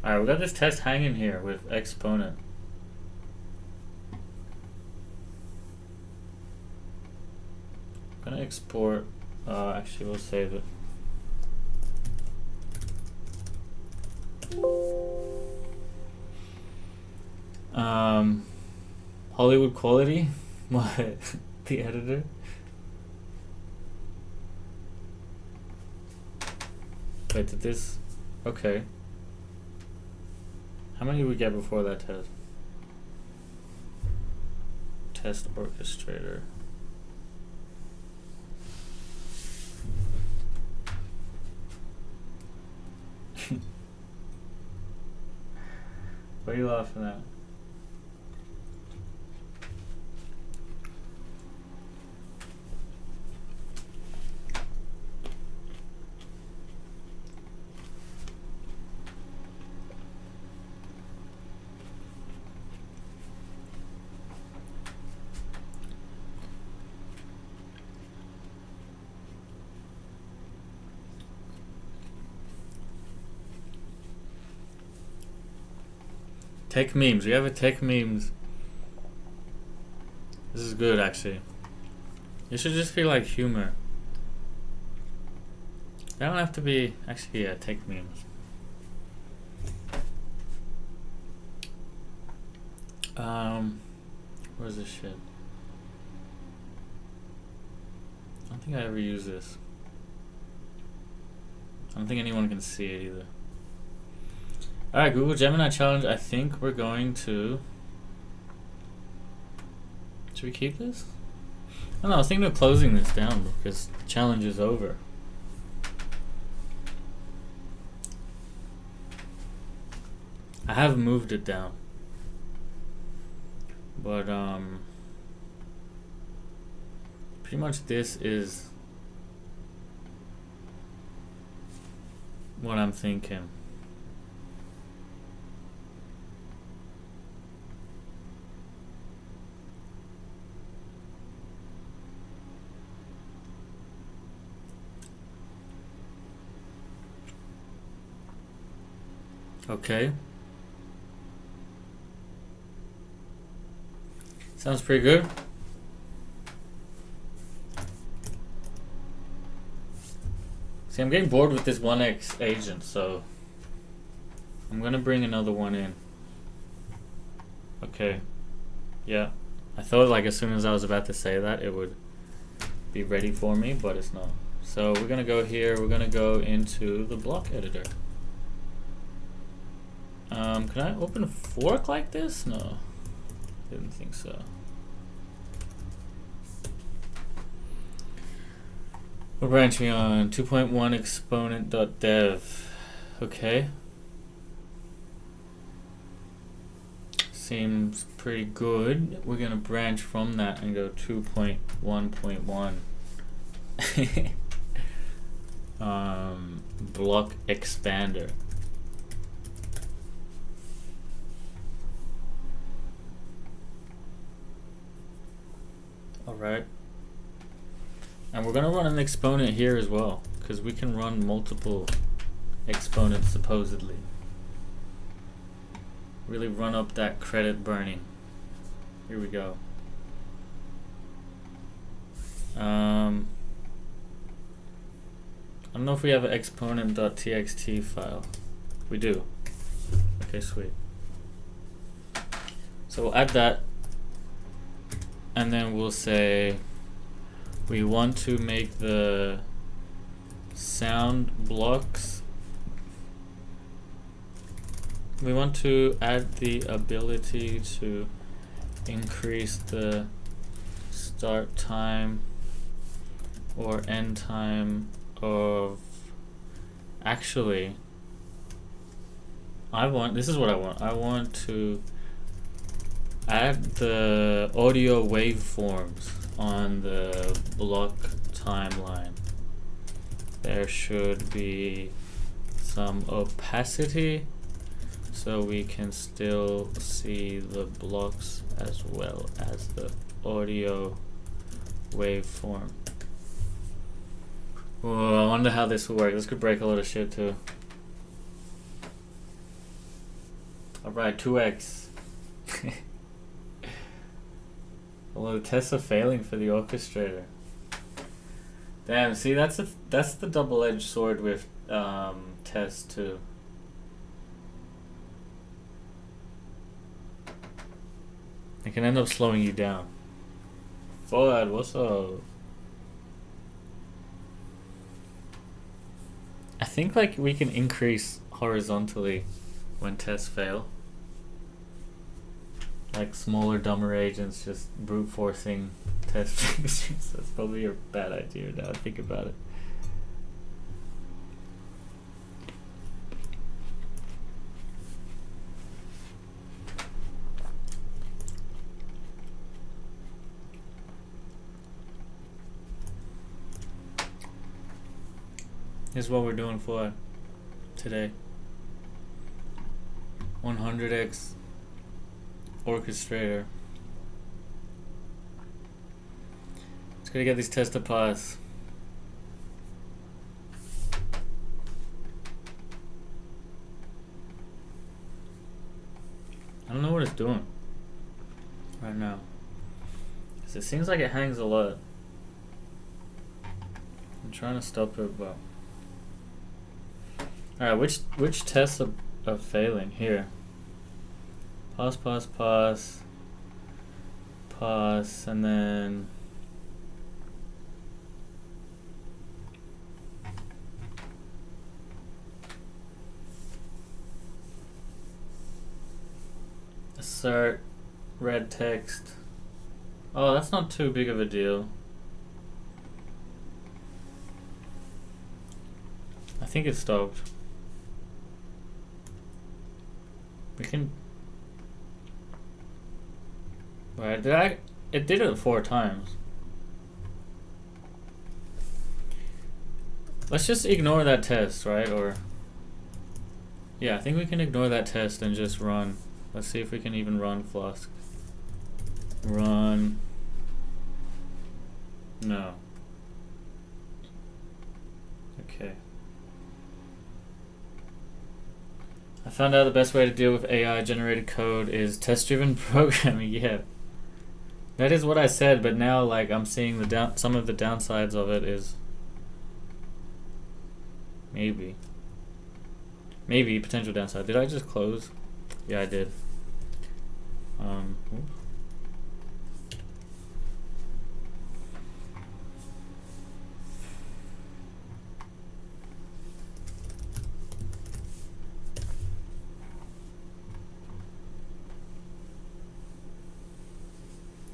Alright, we got this test hanging here with Exponent. I'm gonna export. Actually, we'll save it. Hollywood quality. What? The editor. Wait, did this? Okay. How many did we get before that test? Test orchestrator. What are you laughing at? Tech memes. We have a tech memes. This is good, actually. It should just be like humor. They don't have to be. Actually, yeah, tech memes. Where's this shit? I don't think I ever use this. I don't think anyone can see it either. Alright, Google Gemini Challenge. I think we're going to... Should we keep this? I don't know, I was thinking of closing this down because the challenge is over. I have moved it down. But, pretty much this is what I'm thinking. Okay. Sounds pretty good. See, I'm getting bored with this 1x agent, so I'm gonna bring another one in. Okay. Yeah. I thought like as soon as I was about to say that it would be ready for me, but it's not. So we're gonna go here, we're gonna go into the block editor. Can I open a fork like this? No. Didn't think so. What branch are we on? 2.1 exponent.dev. Okay. Seems pretty good. We're gonna branch from that and go 2.1.1. Block expander. Alright. And we're gonna run an exponent here as well, because we can run multiple exponents supposedly. Really run up that credit burning. Here we go. I don't know if we have an exponent.txt file. We do. Okay, sweet. So we'll add that, and then we'll say we want to make the sound blocks. We want to add the ability to increase the start time or end time of, actually, this is what I want. I want to add the audio waveforms on the block timeline. There should be some opacity so we can still see the blocks as well as the audio waveform. Whoa, I wonder how this will work. This could break a lot of shit too. Alright, 2x. Although the tests are failing for the orchestrator. Damn, see that's the double-edged sword with tests too. It can end up slowing you down. Fuad, what's up? I think like we can increase horizontally when tests fail. Like smaller, dumber agents just brute forcing test fixtures. That's probably a bad idea now I think about it. Here's what we're doing for today. 100x orchestrator. Just gotta get these tests to pass. I don't know what it's doing right now. 'Cause it seems like it hangs a lot. I'm trying to stop it, but alright, which tests are failing here? Pass, pass, pass, pass, and then assert, red text. Oh, that's not too big of a deal. I think it stopped. We can. Right, it did it 4 times. Let's just ignore that test, right? Or yeah, I think we can ignore that test and just run. Let's see if we can even run Flusk. Run. No. Okay. I found out the best way to deal with AI generated code is test-driven programming. Yeah. That is what I said, but now like I'm seeing some of the downsides of it is maybe potential downside. Did I just close? Yeah, I did. Oops.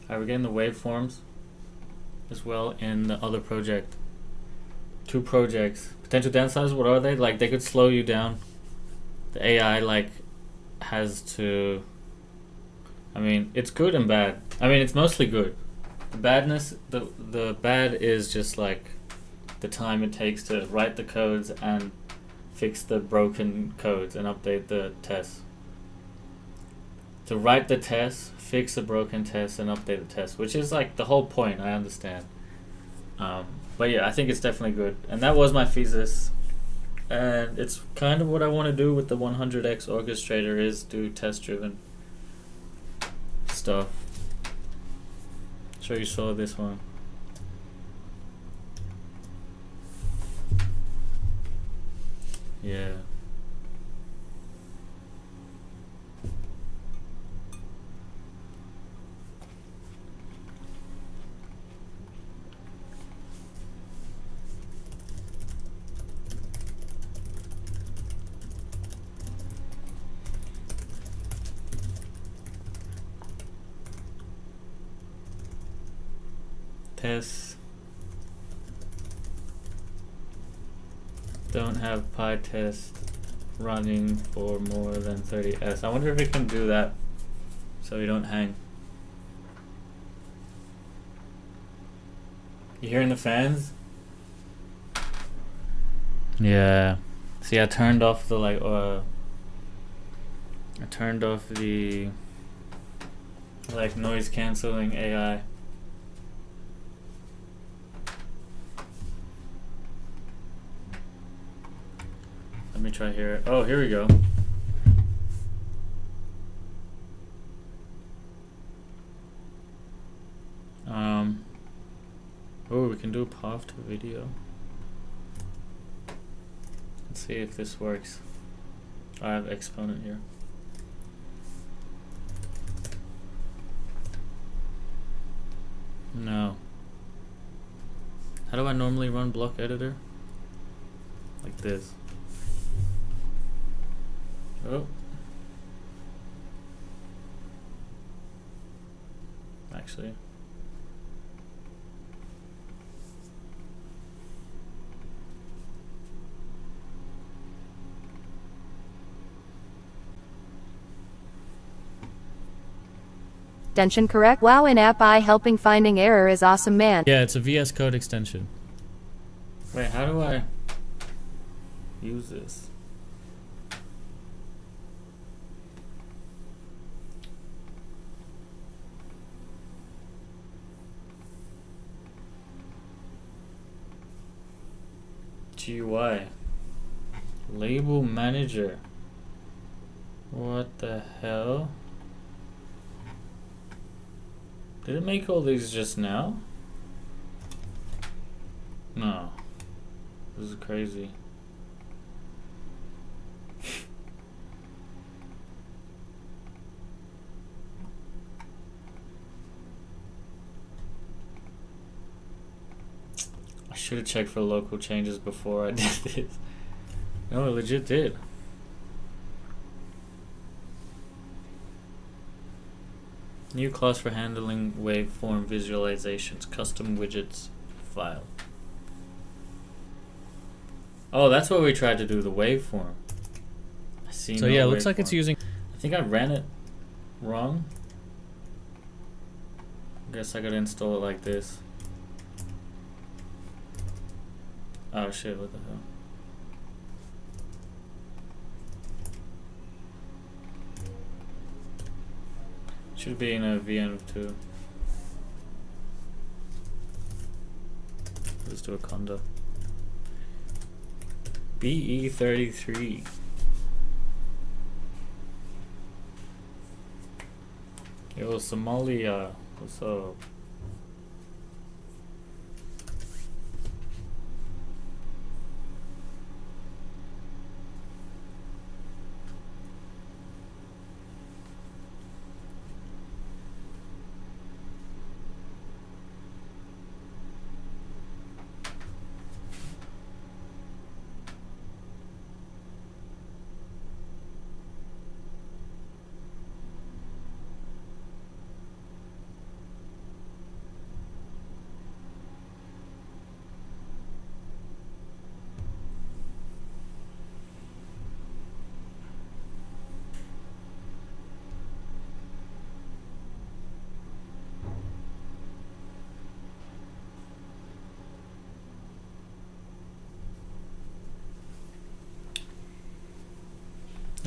Alright, we're getting the waveforms as well in the other project. 2 projects. Potential downsides, what are they? Like they could slow you down. The AI like has to, I mean, it's good and bad. I mean, it's mostly good. The badness, the bad is just like the time it takes to write the codes and fix the broken codes and update the tests. To write the test, fix the broken test, and update the test, which is like the whole point. I understand. But yeah, I think it's definitely good, and that was my thesis, and it's kind of what I want to do with the 100x orchestrator is do test-driven stuff. Sure you saw this one. Yeah. Tests don't have PyTest running for more than 30s. I wonder if it can do that so we don't hang. You hearing the fans? Yeah. See, I turned off the noise canceling AI. Let me try here. Oh, here we go. Oh, we can do do path to video. Let's see if this works. I have exponent here. No. How do I normally run block editor? Like this. Oh. Actually. Extension correct? Wow, in-app I helping finding error is awesome, man. Yeah, it's a VS Code extension. Wait, how do I use this? GUI. Label manager. What the hell? Did it make all these just now? No. This is crazy. I should have checked for local changes before I did this. No, it legit did. New class for handling waveform visualizations, custom widgets file. Oh, that's what we tried to do, the waveform. I see. So no yeah, it looks like waveform. it's using. I think I ran it wrong. Guess I could install it like this. Oh shit, what the hell? Should be in a VM2. Let's do a conda. BE33. Yo, Somalia, what's up?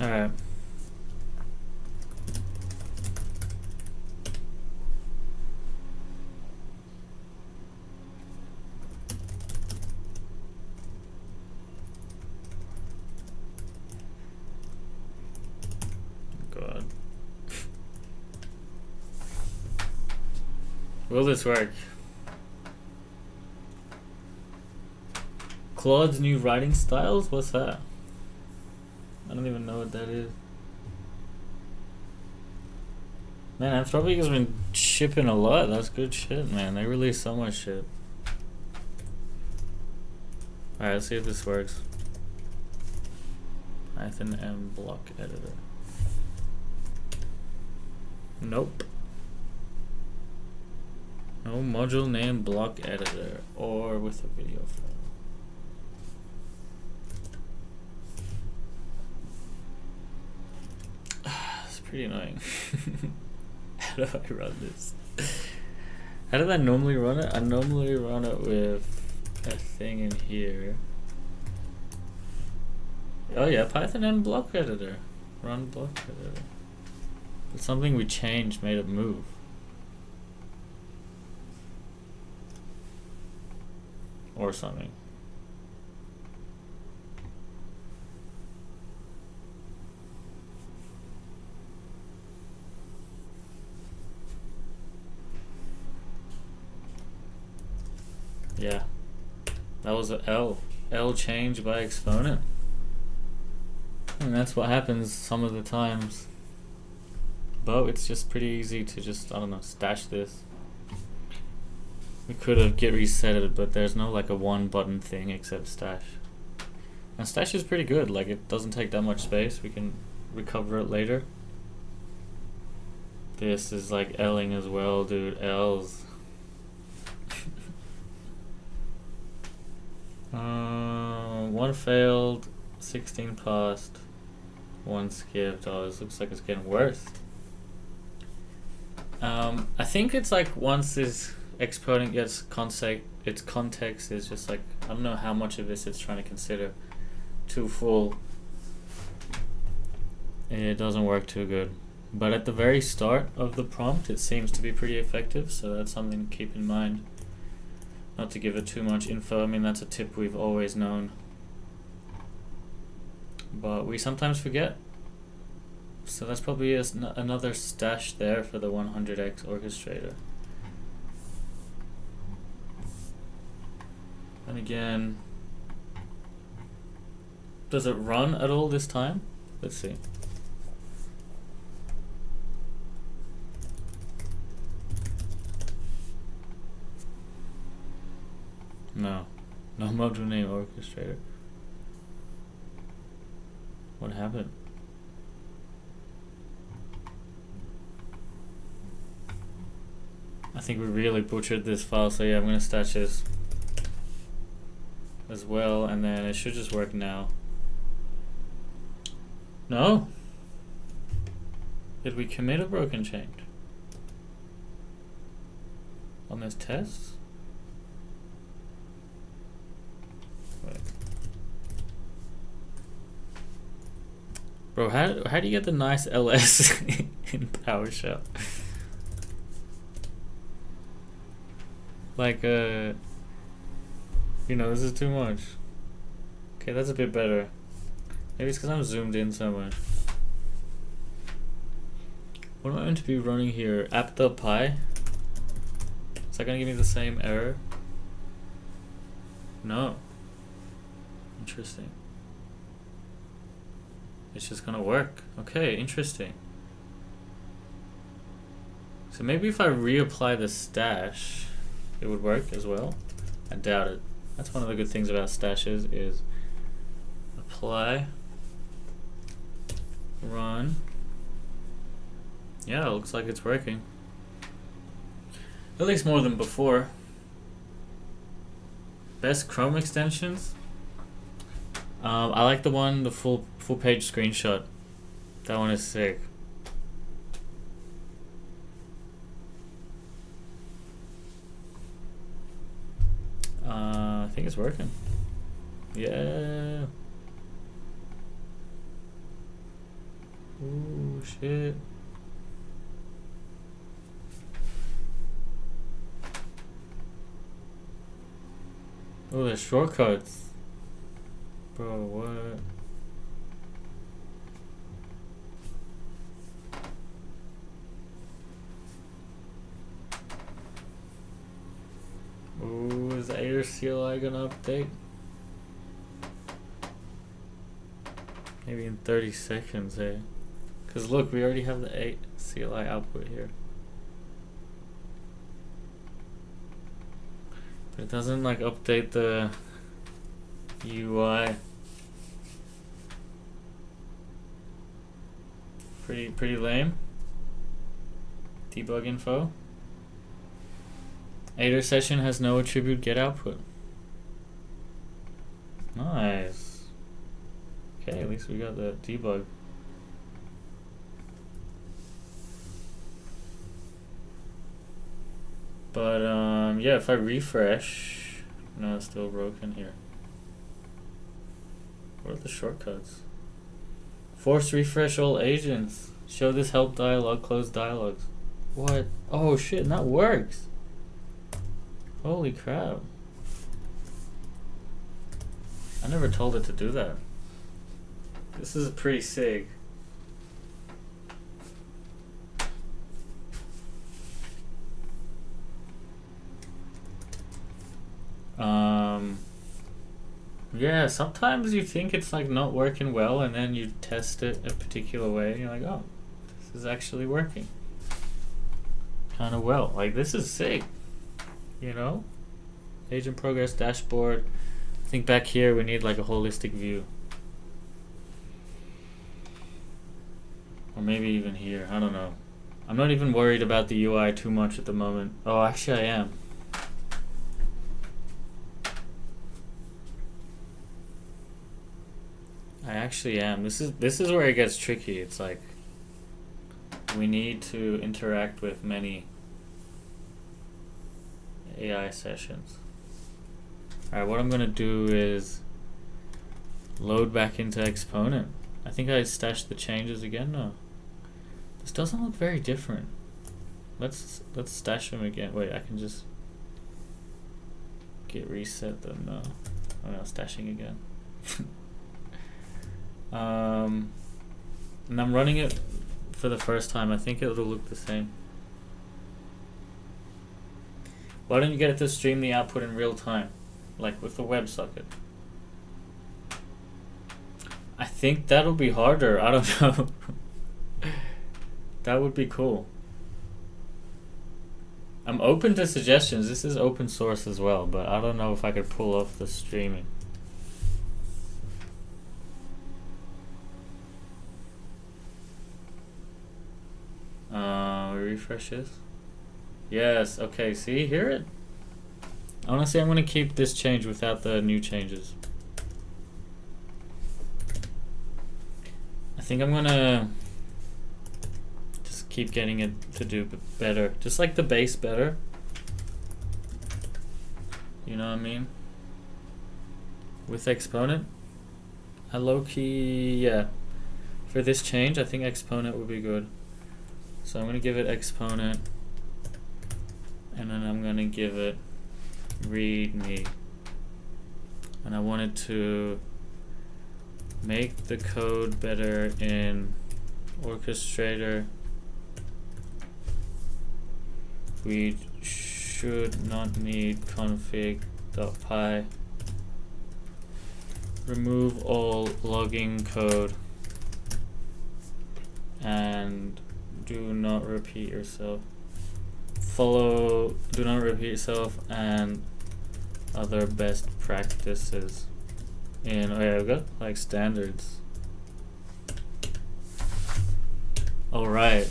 Alright. God. Will this work? Claude's new writing styles? What's that? I don't even know what that is. Man, Anthropic has been shipping a lot. That's good shit, man. They release so much shit. Alright, let's see if this works. Python M block editor. Nope. No module name block editor or with a video file. It's pretty annoying. How do I run this? How did I normally run it? I normally run it with a thing in here. Oh yeah, Python and block editor. Run block editor. But something we changed made it move. Or something. Yeah. That was a L. L change by exponent. And that's what happens some of the times. But it's just pretty easy to just, I don't know, stash this. We could have git reset it, but there's no like a one button thing except stash. And stash is pretty good, like it doesn't take that much space. We can recover it later. This is like L'ing as well, dude. L's. One failed, 16 passed, one skipped. Oh, this looks like it's getting worse. I think it's like once this exponent gets its context is just like, I don't know how much of this it's trying to consider too full. It doesn't work too good. But at the very start of the prompt, it seems to be pretty effective, so that's something to keep in mind. Not to give it too much info, I mean that's a tip we've always known. But we sometimes forget. So that's probably another stash there for the 100x orchestrator. And again, does it run at all this time? Let's see. No module name orchestrator. What happened? I think we really butchered this file, so yeah, I'm gonna stash this as well, and then it should just work now. No? Did we commit a broken change on this test? Wait. Bro, how do you get the nice LS in PowerShell? Like, you know, this is too much. Okay, that's a bit better. Maybe it's because I'm zoomed in so much. What am I meant to be running here? app.py? Is that gonna give me the same error? No. Interesting. It's just gonna work. Okay, interesting. So maybe if I reapply the stash, it would work as well. I doubt it. That's one of the good things about stashes is apply, run. Yeah, it looks like it's working. At least more than before. Best Chrome extensions? I like the full page screenshot. That one is sick. I think it's working. Yeah. Ooh, shit. Oh, there's shortcuts. Bro, what? Ooh, is the Ader CLI gonna update? Maybe in 30 seconds, eh? Cause look, we already have the 8 CLI output here. But it doesn't like update the UI. Pretty lame. Debug info. Ader session has no attribute get output. Nice. Okay, at least we got the debug. But yeah, if I refresh, no, it's still broken here. What are the shortcuts? Force refresh all agents. Show this help dialog, close dialogues. What? Oh shit, and that works. Holy crap. I never told it to do that. This is pretty sick. Yeah, sometimes you think it's like not working well, and then you test it a particular way, and you're like, oh, this is actually working kind of well. Like, this is sick, you know? Agent progress dashboard. I think back here we need like a holistic view. Or maybe even here, I don't know. I'm not even worried about the UI too much at the moment. Oh, actually I am. I actually am. This is where it gets tricky. It's like we need to interact with many AI sessions. Alright, what I'm gonna do is load back into Exponent. I think I stashed the changes again. No. This doesn't look very different. Let's stash them again. Wait, I can just get reset them. No. Oh no, stashing again. And I'm running it for the first time. I think it'll look the same. Why don't you get it to stream the output in real time? Like with the WebSocket. I think that'll be harder. I don't know. That would be cool. I'm open to suggestions. This is open source as well, but I don't know if I could pull off the streaming. Refresh this. Yes, okay, see, hear it? Honestly, I'm gonna keep this change without the new changes. I think I'm gonna just keep getting it to do better. Just like the base better. You know what I mean? With Exponent. I low-key, yeah. For this change, I think Exponent would be good. So I'm gonna give it Exponent. And then I'm gonna give it README. And I wanted to make the code better in Orchestrator. We should not need config.py. Remove all logging code and do not repeat yourself. Do not repeat yourself and other best practices. And oh yeah, we've got like standards. Alright.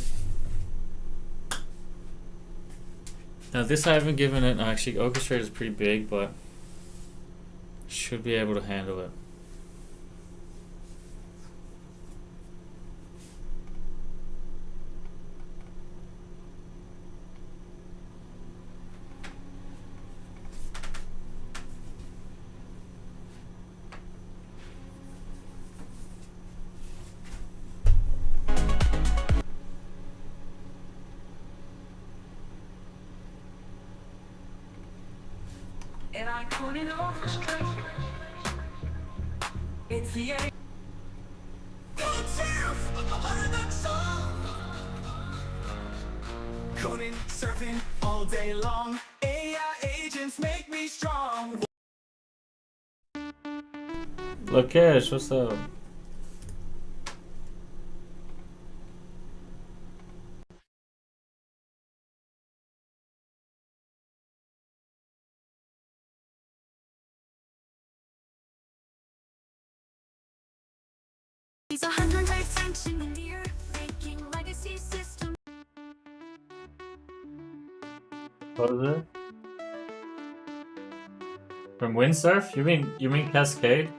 Now this I haven't given it, actually Orchestrator is pretty big, but should be able to handle it. And I couldn't orchestrate. It's the A. Conan surfing all day long. AI agents make me strong. Lokesh, what's up? He's 100% engineer, making legacy systems. What is it? From Windsurf? You mean Cascade?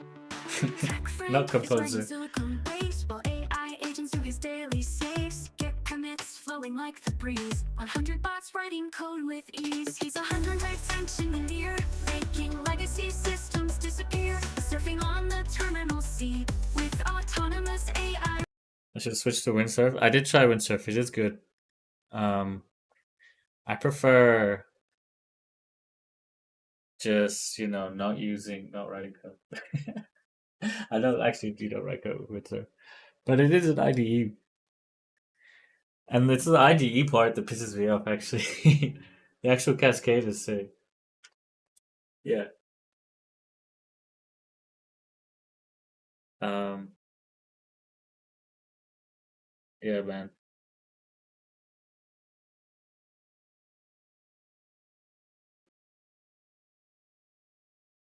Not Composer. Silicon-based, while AI agents do his daily saves. Get commits flowing like the breeze. 100 bots writing code with ease. He's 100% engineer, making legacy systems disappear. Surfing on the terminal sea with autonomous AI. I should switch to Windsurf. I did try Windsurf, it is good. I prefer just, not writing code. I don't actually do not write code with Windsurf. But it is an IDE. And it's the IDE part that pisses me off, actually. The actual Cascade is sick. Yeah. Um, yeah, man.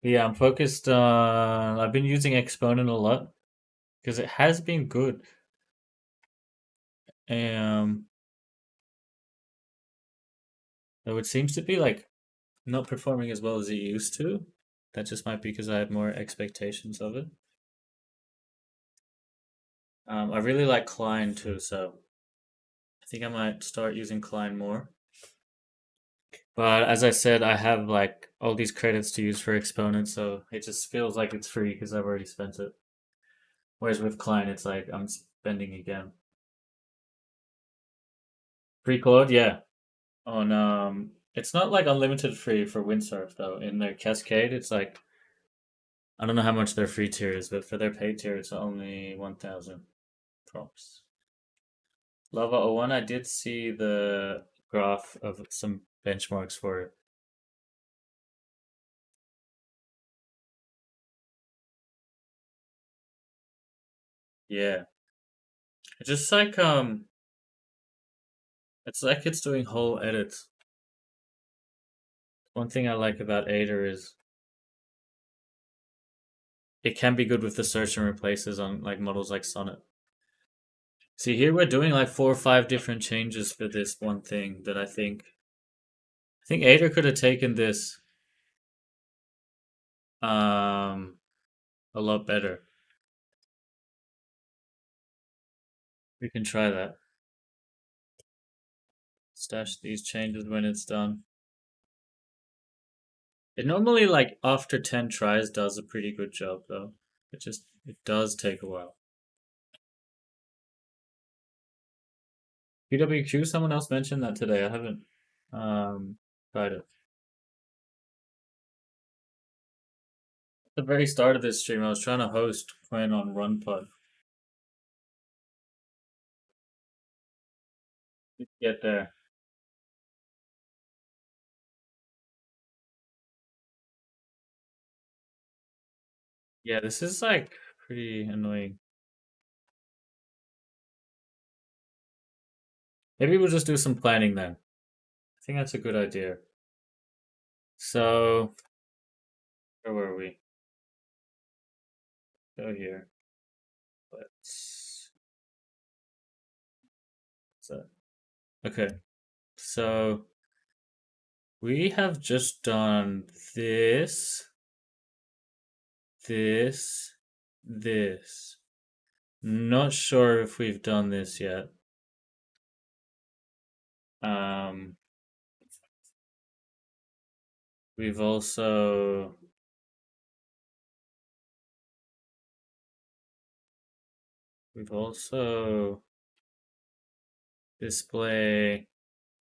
Yeah, I'm focused on. I've been using Exponent a lot because it has been good. Um, though it seems to be like not performing as well as it used to. That just might be because I had more expectations of it. I really like Klein too, so I think I might start using Klein more. But as I said, I have like all these credits to use for Exponent, so it just feels like it's free because I've already spent it. Whereas with Klein, it's like I'm spending again. Free Claude, yeah. On it's not like unlimited free for Windsurf though. In their Cascade, it's like I don't know how much their free tier is, but for their paid tier, it's only 1,000 prompts. Lava O one, I did see the graph of some benchmarks for it. Yeah. It's just like it's doing whole edits. One thing I like about Ada is it can be good with the search and replaces on like models like Sonnet. See here we're doing like 4 or 5 different changes for this one thing that I think Ada could have taken this um a lot better. We can try that. Stash these changes when it's done. It normally like after 10 tries does a pretty good job though. It does take a while. PWQ, someone else mentioned that today. I haven't tried it. At the very start of this stream, I was trying to host Quen on RunPod. Get there. Yeah, this is like pretty annoying. Maybe we'll just do some planning then. I think that's a good idea. So, where were we? Go here. Let's. What's that? Okay. So, we have just done this, this, this. Not sure if we've done this yet. Um, we've also display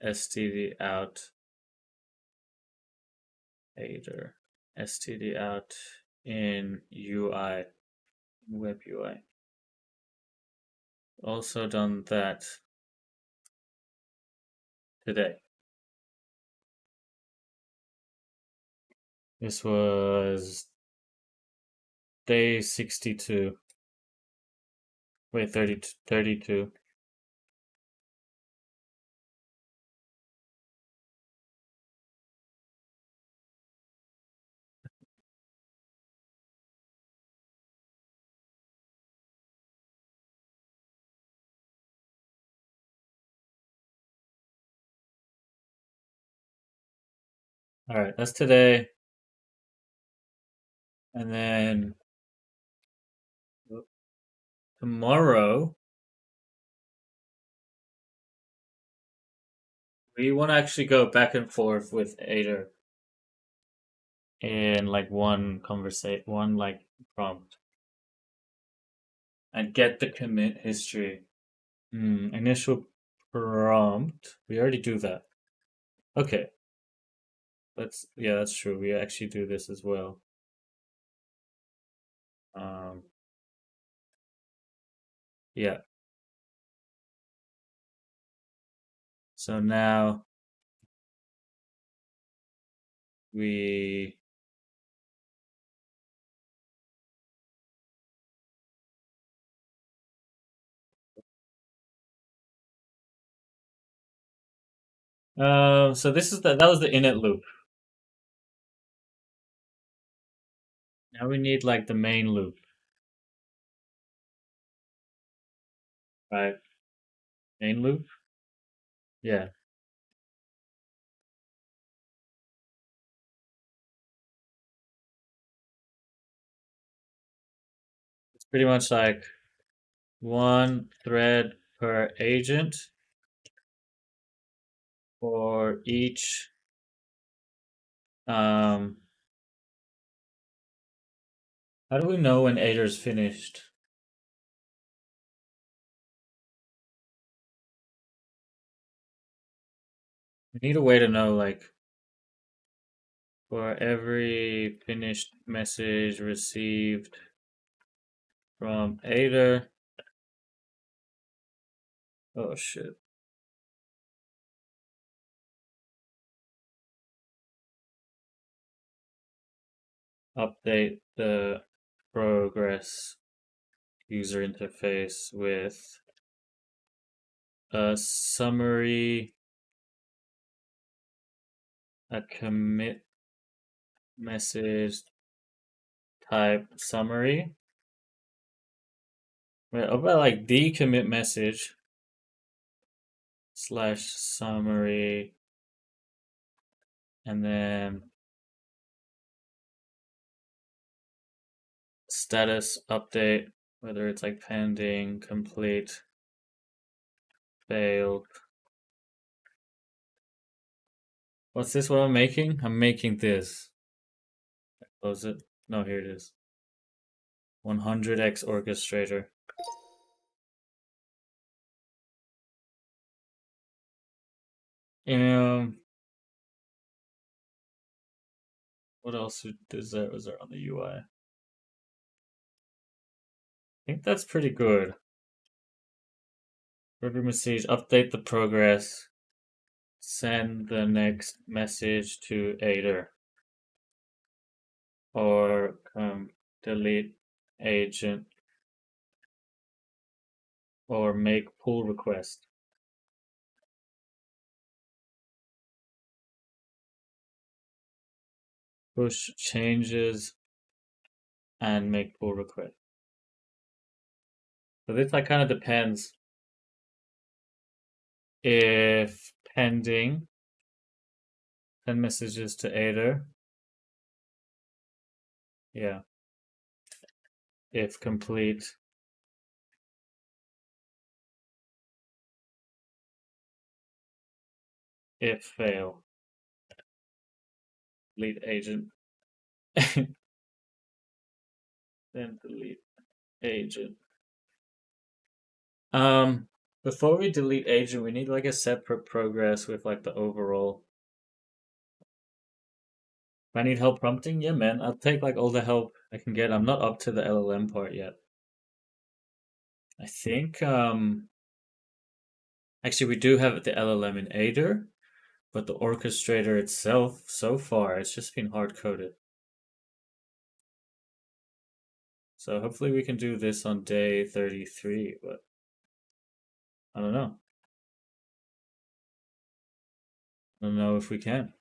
std out header std out in UI web UI. Also done that today. This was day 62. Wait, 32. All right, that's today. And then tomorrow we want to actually go back and forth with Ader in like one like prompt and get the commit history. Initial prompt. We already do that. Okay. Yeah, that's true. We actually do this as well. Um, yeah. So now we So this is that was the init loop. Now we need like the main loop. Right? Main loop? Yeah. It's pretty much like one thread per agent for each how do we know when Ader's finished? We need a way to know, like, for every finished message received from Ader. Oh shit. Update the progress user interface with a summary, a commit message type summary. Wait, about like the commit message slash summary, and then status update, whether it's like pending, complete, failed. What's this? What I'm making? I'm making this. Close it. No, here it is. 100x orchestrator. What else is there? Was there on the UI? I think that's pretty good. Every message, update the progress, send the next message to Ader, or delete agent, or make pull request. Push changes and make pull request. So this like kind of depends if pending, send messages to Ader. Yeah. If complete, if fail, delete agent. Then delete agent. Before we delete agent, we need like a separate progress with like the overall. If I need help prompting, yeah, man, I'll take like all the help I can get. I'm not up to the LLM part yet. I think actually we do have the LLM in Ader, but the orchestrator itself, so far, it's just been hard coded. So hopefully we can do this on day 33, but I don't know. I don't know if we can.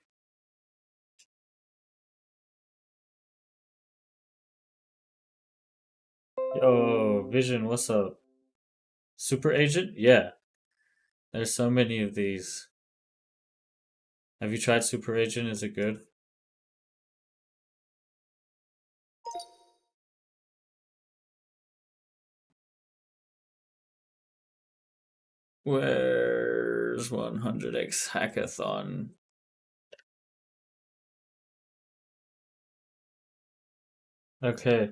Yo, Vision, what's up? Super Agent? Yeah. There's so many of these. Have you tried Super Agent? Is it good? Where's 100x hackathon? Okay.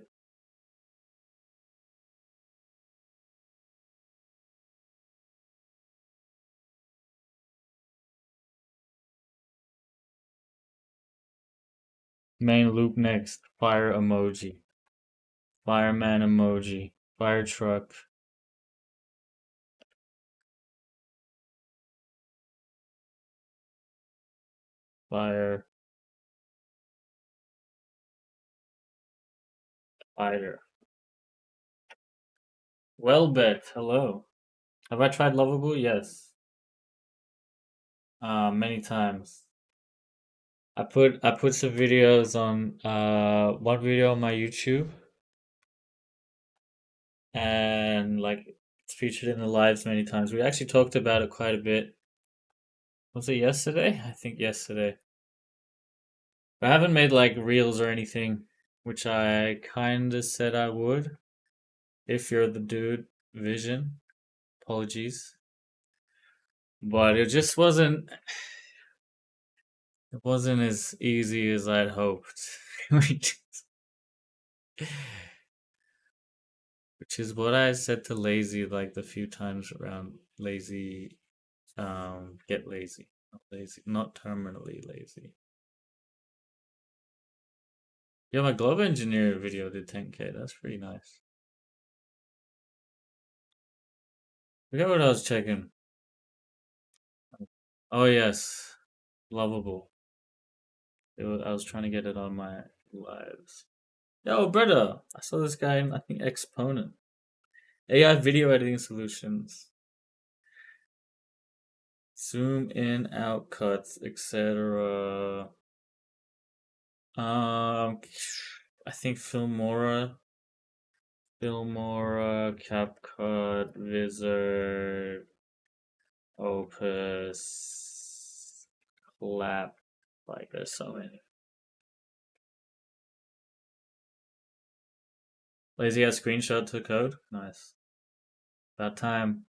Main loop next. Fire emoji. Fireman emoji. Fire truck. Fire. Fighter. Well bet. Hello. Have I tried Lovable? Yes. many times. I put some videos on one video on my YouTube, and like it's featured in the lives many times. We actually talked about it quite a bit. Was it yesterday? I think yesterday. I haven't made like reels or anything, which I kind of said I would. If you're the dude, Vision. Apologies. But it just wasn't. It wasn't as easy as I'd hoped. Which is what I said to Lazy like the few times around Lazy. Get lazy. Not lazy. Not terminally lazy. Yeah, my Globe Engineer video did 10K. That's pretty nice. Forget what I was checking. Oh yes, lovable. I was trying to get it on my lives. Yo, brother, I saw this guy in I think Exponent. AI video editing solutions, zoom in, out cuts, etc. I think Filmora, CapCut, Wizard, Opus, Clap. Like, there's so many. Lazy has screenshot to code. Nice. About time.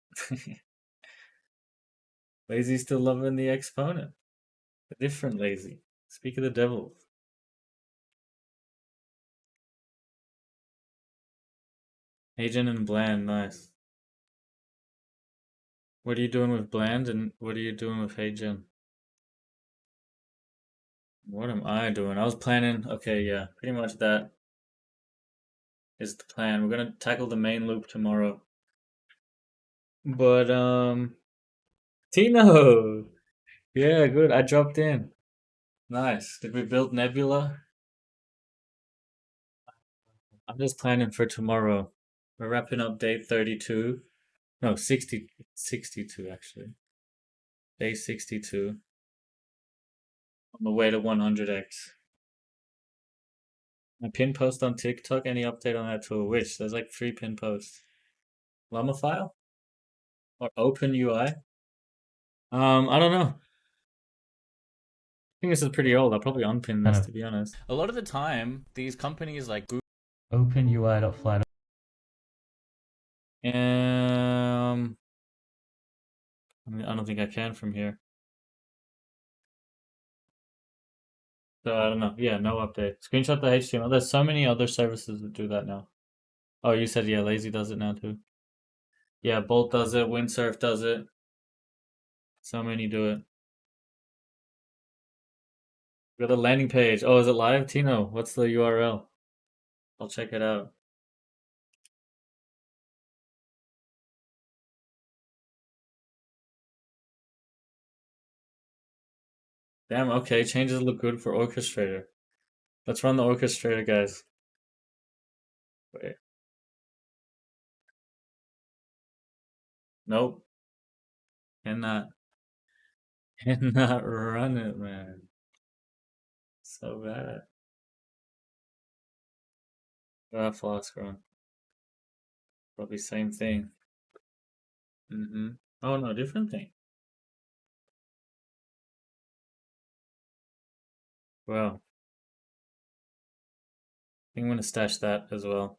Lazy still loving the Exponent. A different Lazy. Speak of the devil. Agent and Bland, nice. What are you doing with Bland and what are you doing with Agent? What am I doing? I was planning. Okay, yeah, pretty much that is the plan. We're gonna tackle the main loop tomorrow. But Tino, yeah, good. I dropped in. Nice. Did we build Nebula? I'm just planning for tomorrow. We're wrapping up day 32. No, 62 actually. Day 62. On the way to 100x. My pin post on TikTok, any update on that tool? Which? There's like 3 pin posts. Llama file? Or open UI? I don't know. I think this is pretty old. I'll probably unpin this to be honest. A lot of the time, these companies like Google. Open UI.flat. I don't think I can from here. So I don't know. Yeah, no update. Screenshot the HTML. There's so many other services that do that now. Oh, you said yeah, Lazy does it now too. Yeah, Bolt does it. Windsurf does it. So many do it. We got a landing page. Oh, is it live? Tino, what's the URL? I'll check it out. Damn, okay. Changes look good for Orchestrator. Let's run the Orchestrator, guys. Wait. Nope. Cannot. Cannot run it, man. So bad. Flask run. Probably same thing. Oh no, different thing. Well, I think I'm gonna stash that as well.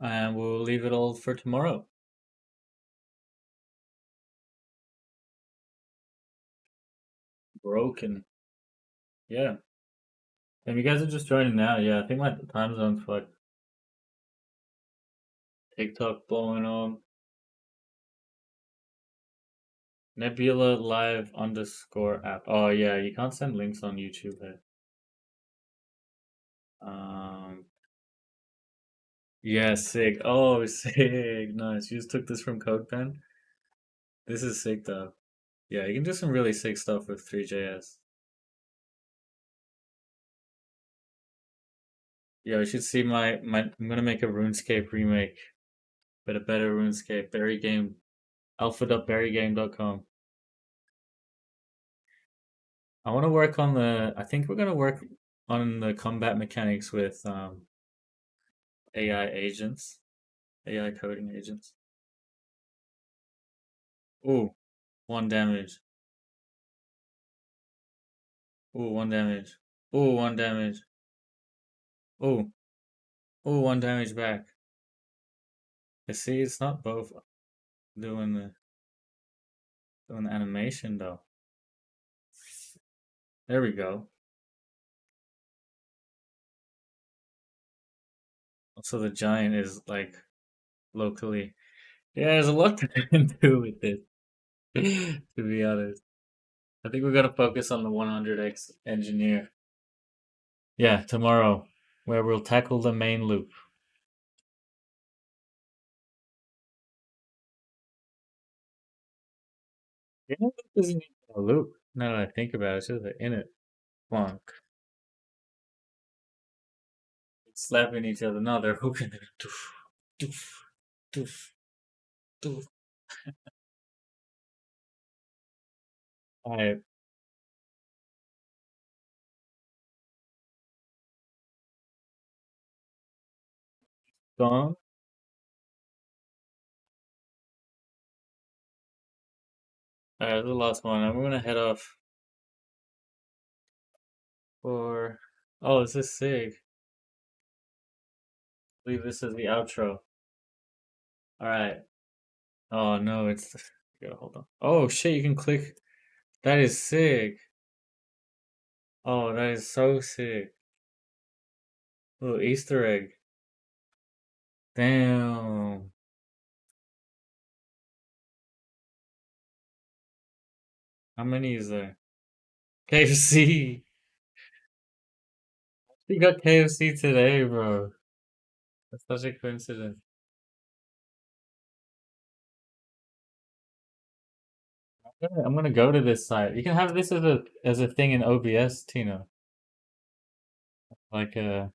And we'll leave it all for tomorrow. Broken. Yeah. And you guys are just joining now. Yeah, I think my time zone's fucked. TikTok blowing on. Nebula Live _ app. Oh yeah, you can't send links on YouTube. Hey. Yeah, sick. Oh, sick. Nice. You just took this from CodePen. This is sick though. Yeah, you can do some really sick stuff with 3JS. Yeah, you should see I'm gonna make a RuneScape remake, but a better RuneScape. Berry Game, alpha.berrygame.com. I want to work on the. I think we're gonna work on the combat mechanics with AI agents, AI coding agents. Ooh, 1 damage. Ooh, 1 damage. Ooh, 1 damage. Ooh, ooh, 1 damage back. You see, it's not both doing the animation though. There we go. So the giant is like locally. Yeah, there's a lot to do with this. To be honest, I think we're gonna focus on the 100x engineer. Yeah, tomorrow, where we'll tackle the main loop. You know, loop isn't even a loop. Now that I think about it, it's just an init clunk. It's slapping each other. No, they're hooking it. Doof, doof, doof, doof. Alright, gone. Alright, the last one. And we're gonna head off for. Oh, this is sick. I believe this is the outro. Alright. Oh no, it's. Yeah, hold on. Oh shit, you can click. That is sick. Oh, that is so sick. Little Easter egg. Damn. How many is there? KFC. You got KFC today, bro. That's such a coincidence. I'm gonna go to this site. You can have this as a thing in OBS, Tina. Like uh,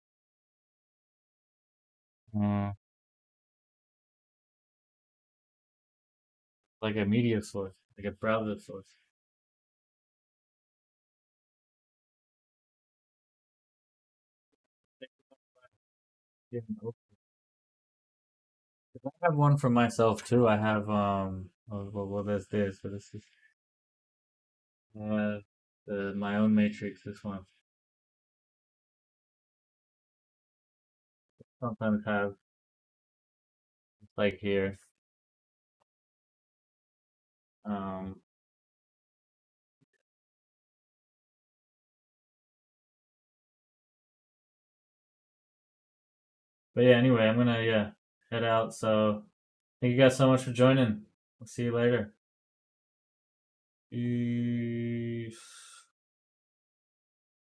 like a media source, like a browser source. Yeah, I have one for myself too. I have well there's this, so this is uh my own matrix, this one. Sometimes have like here. Um but yeah, anyway, I'm gonna head out. So thank you guys so much for joining. I'll see you later.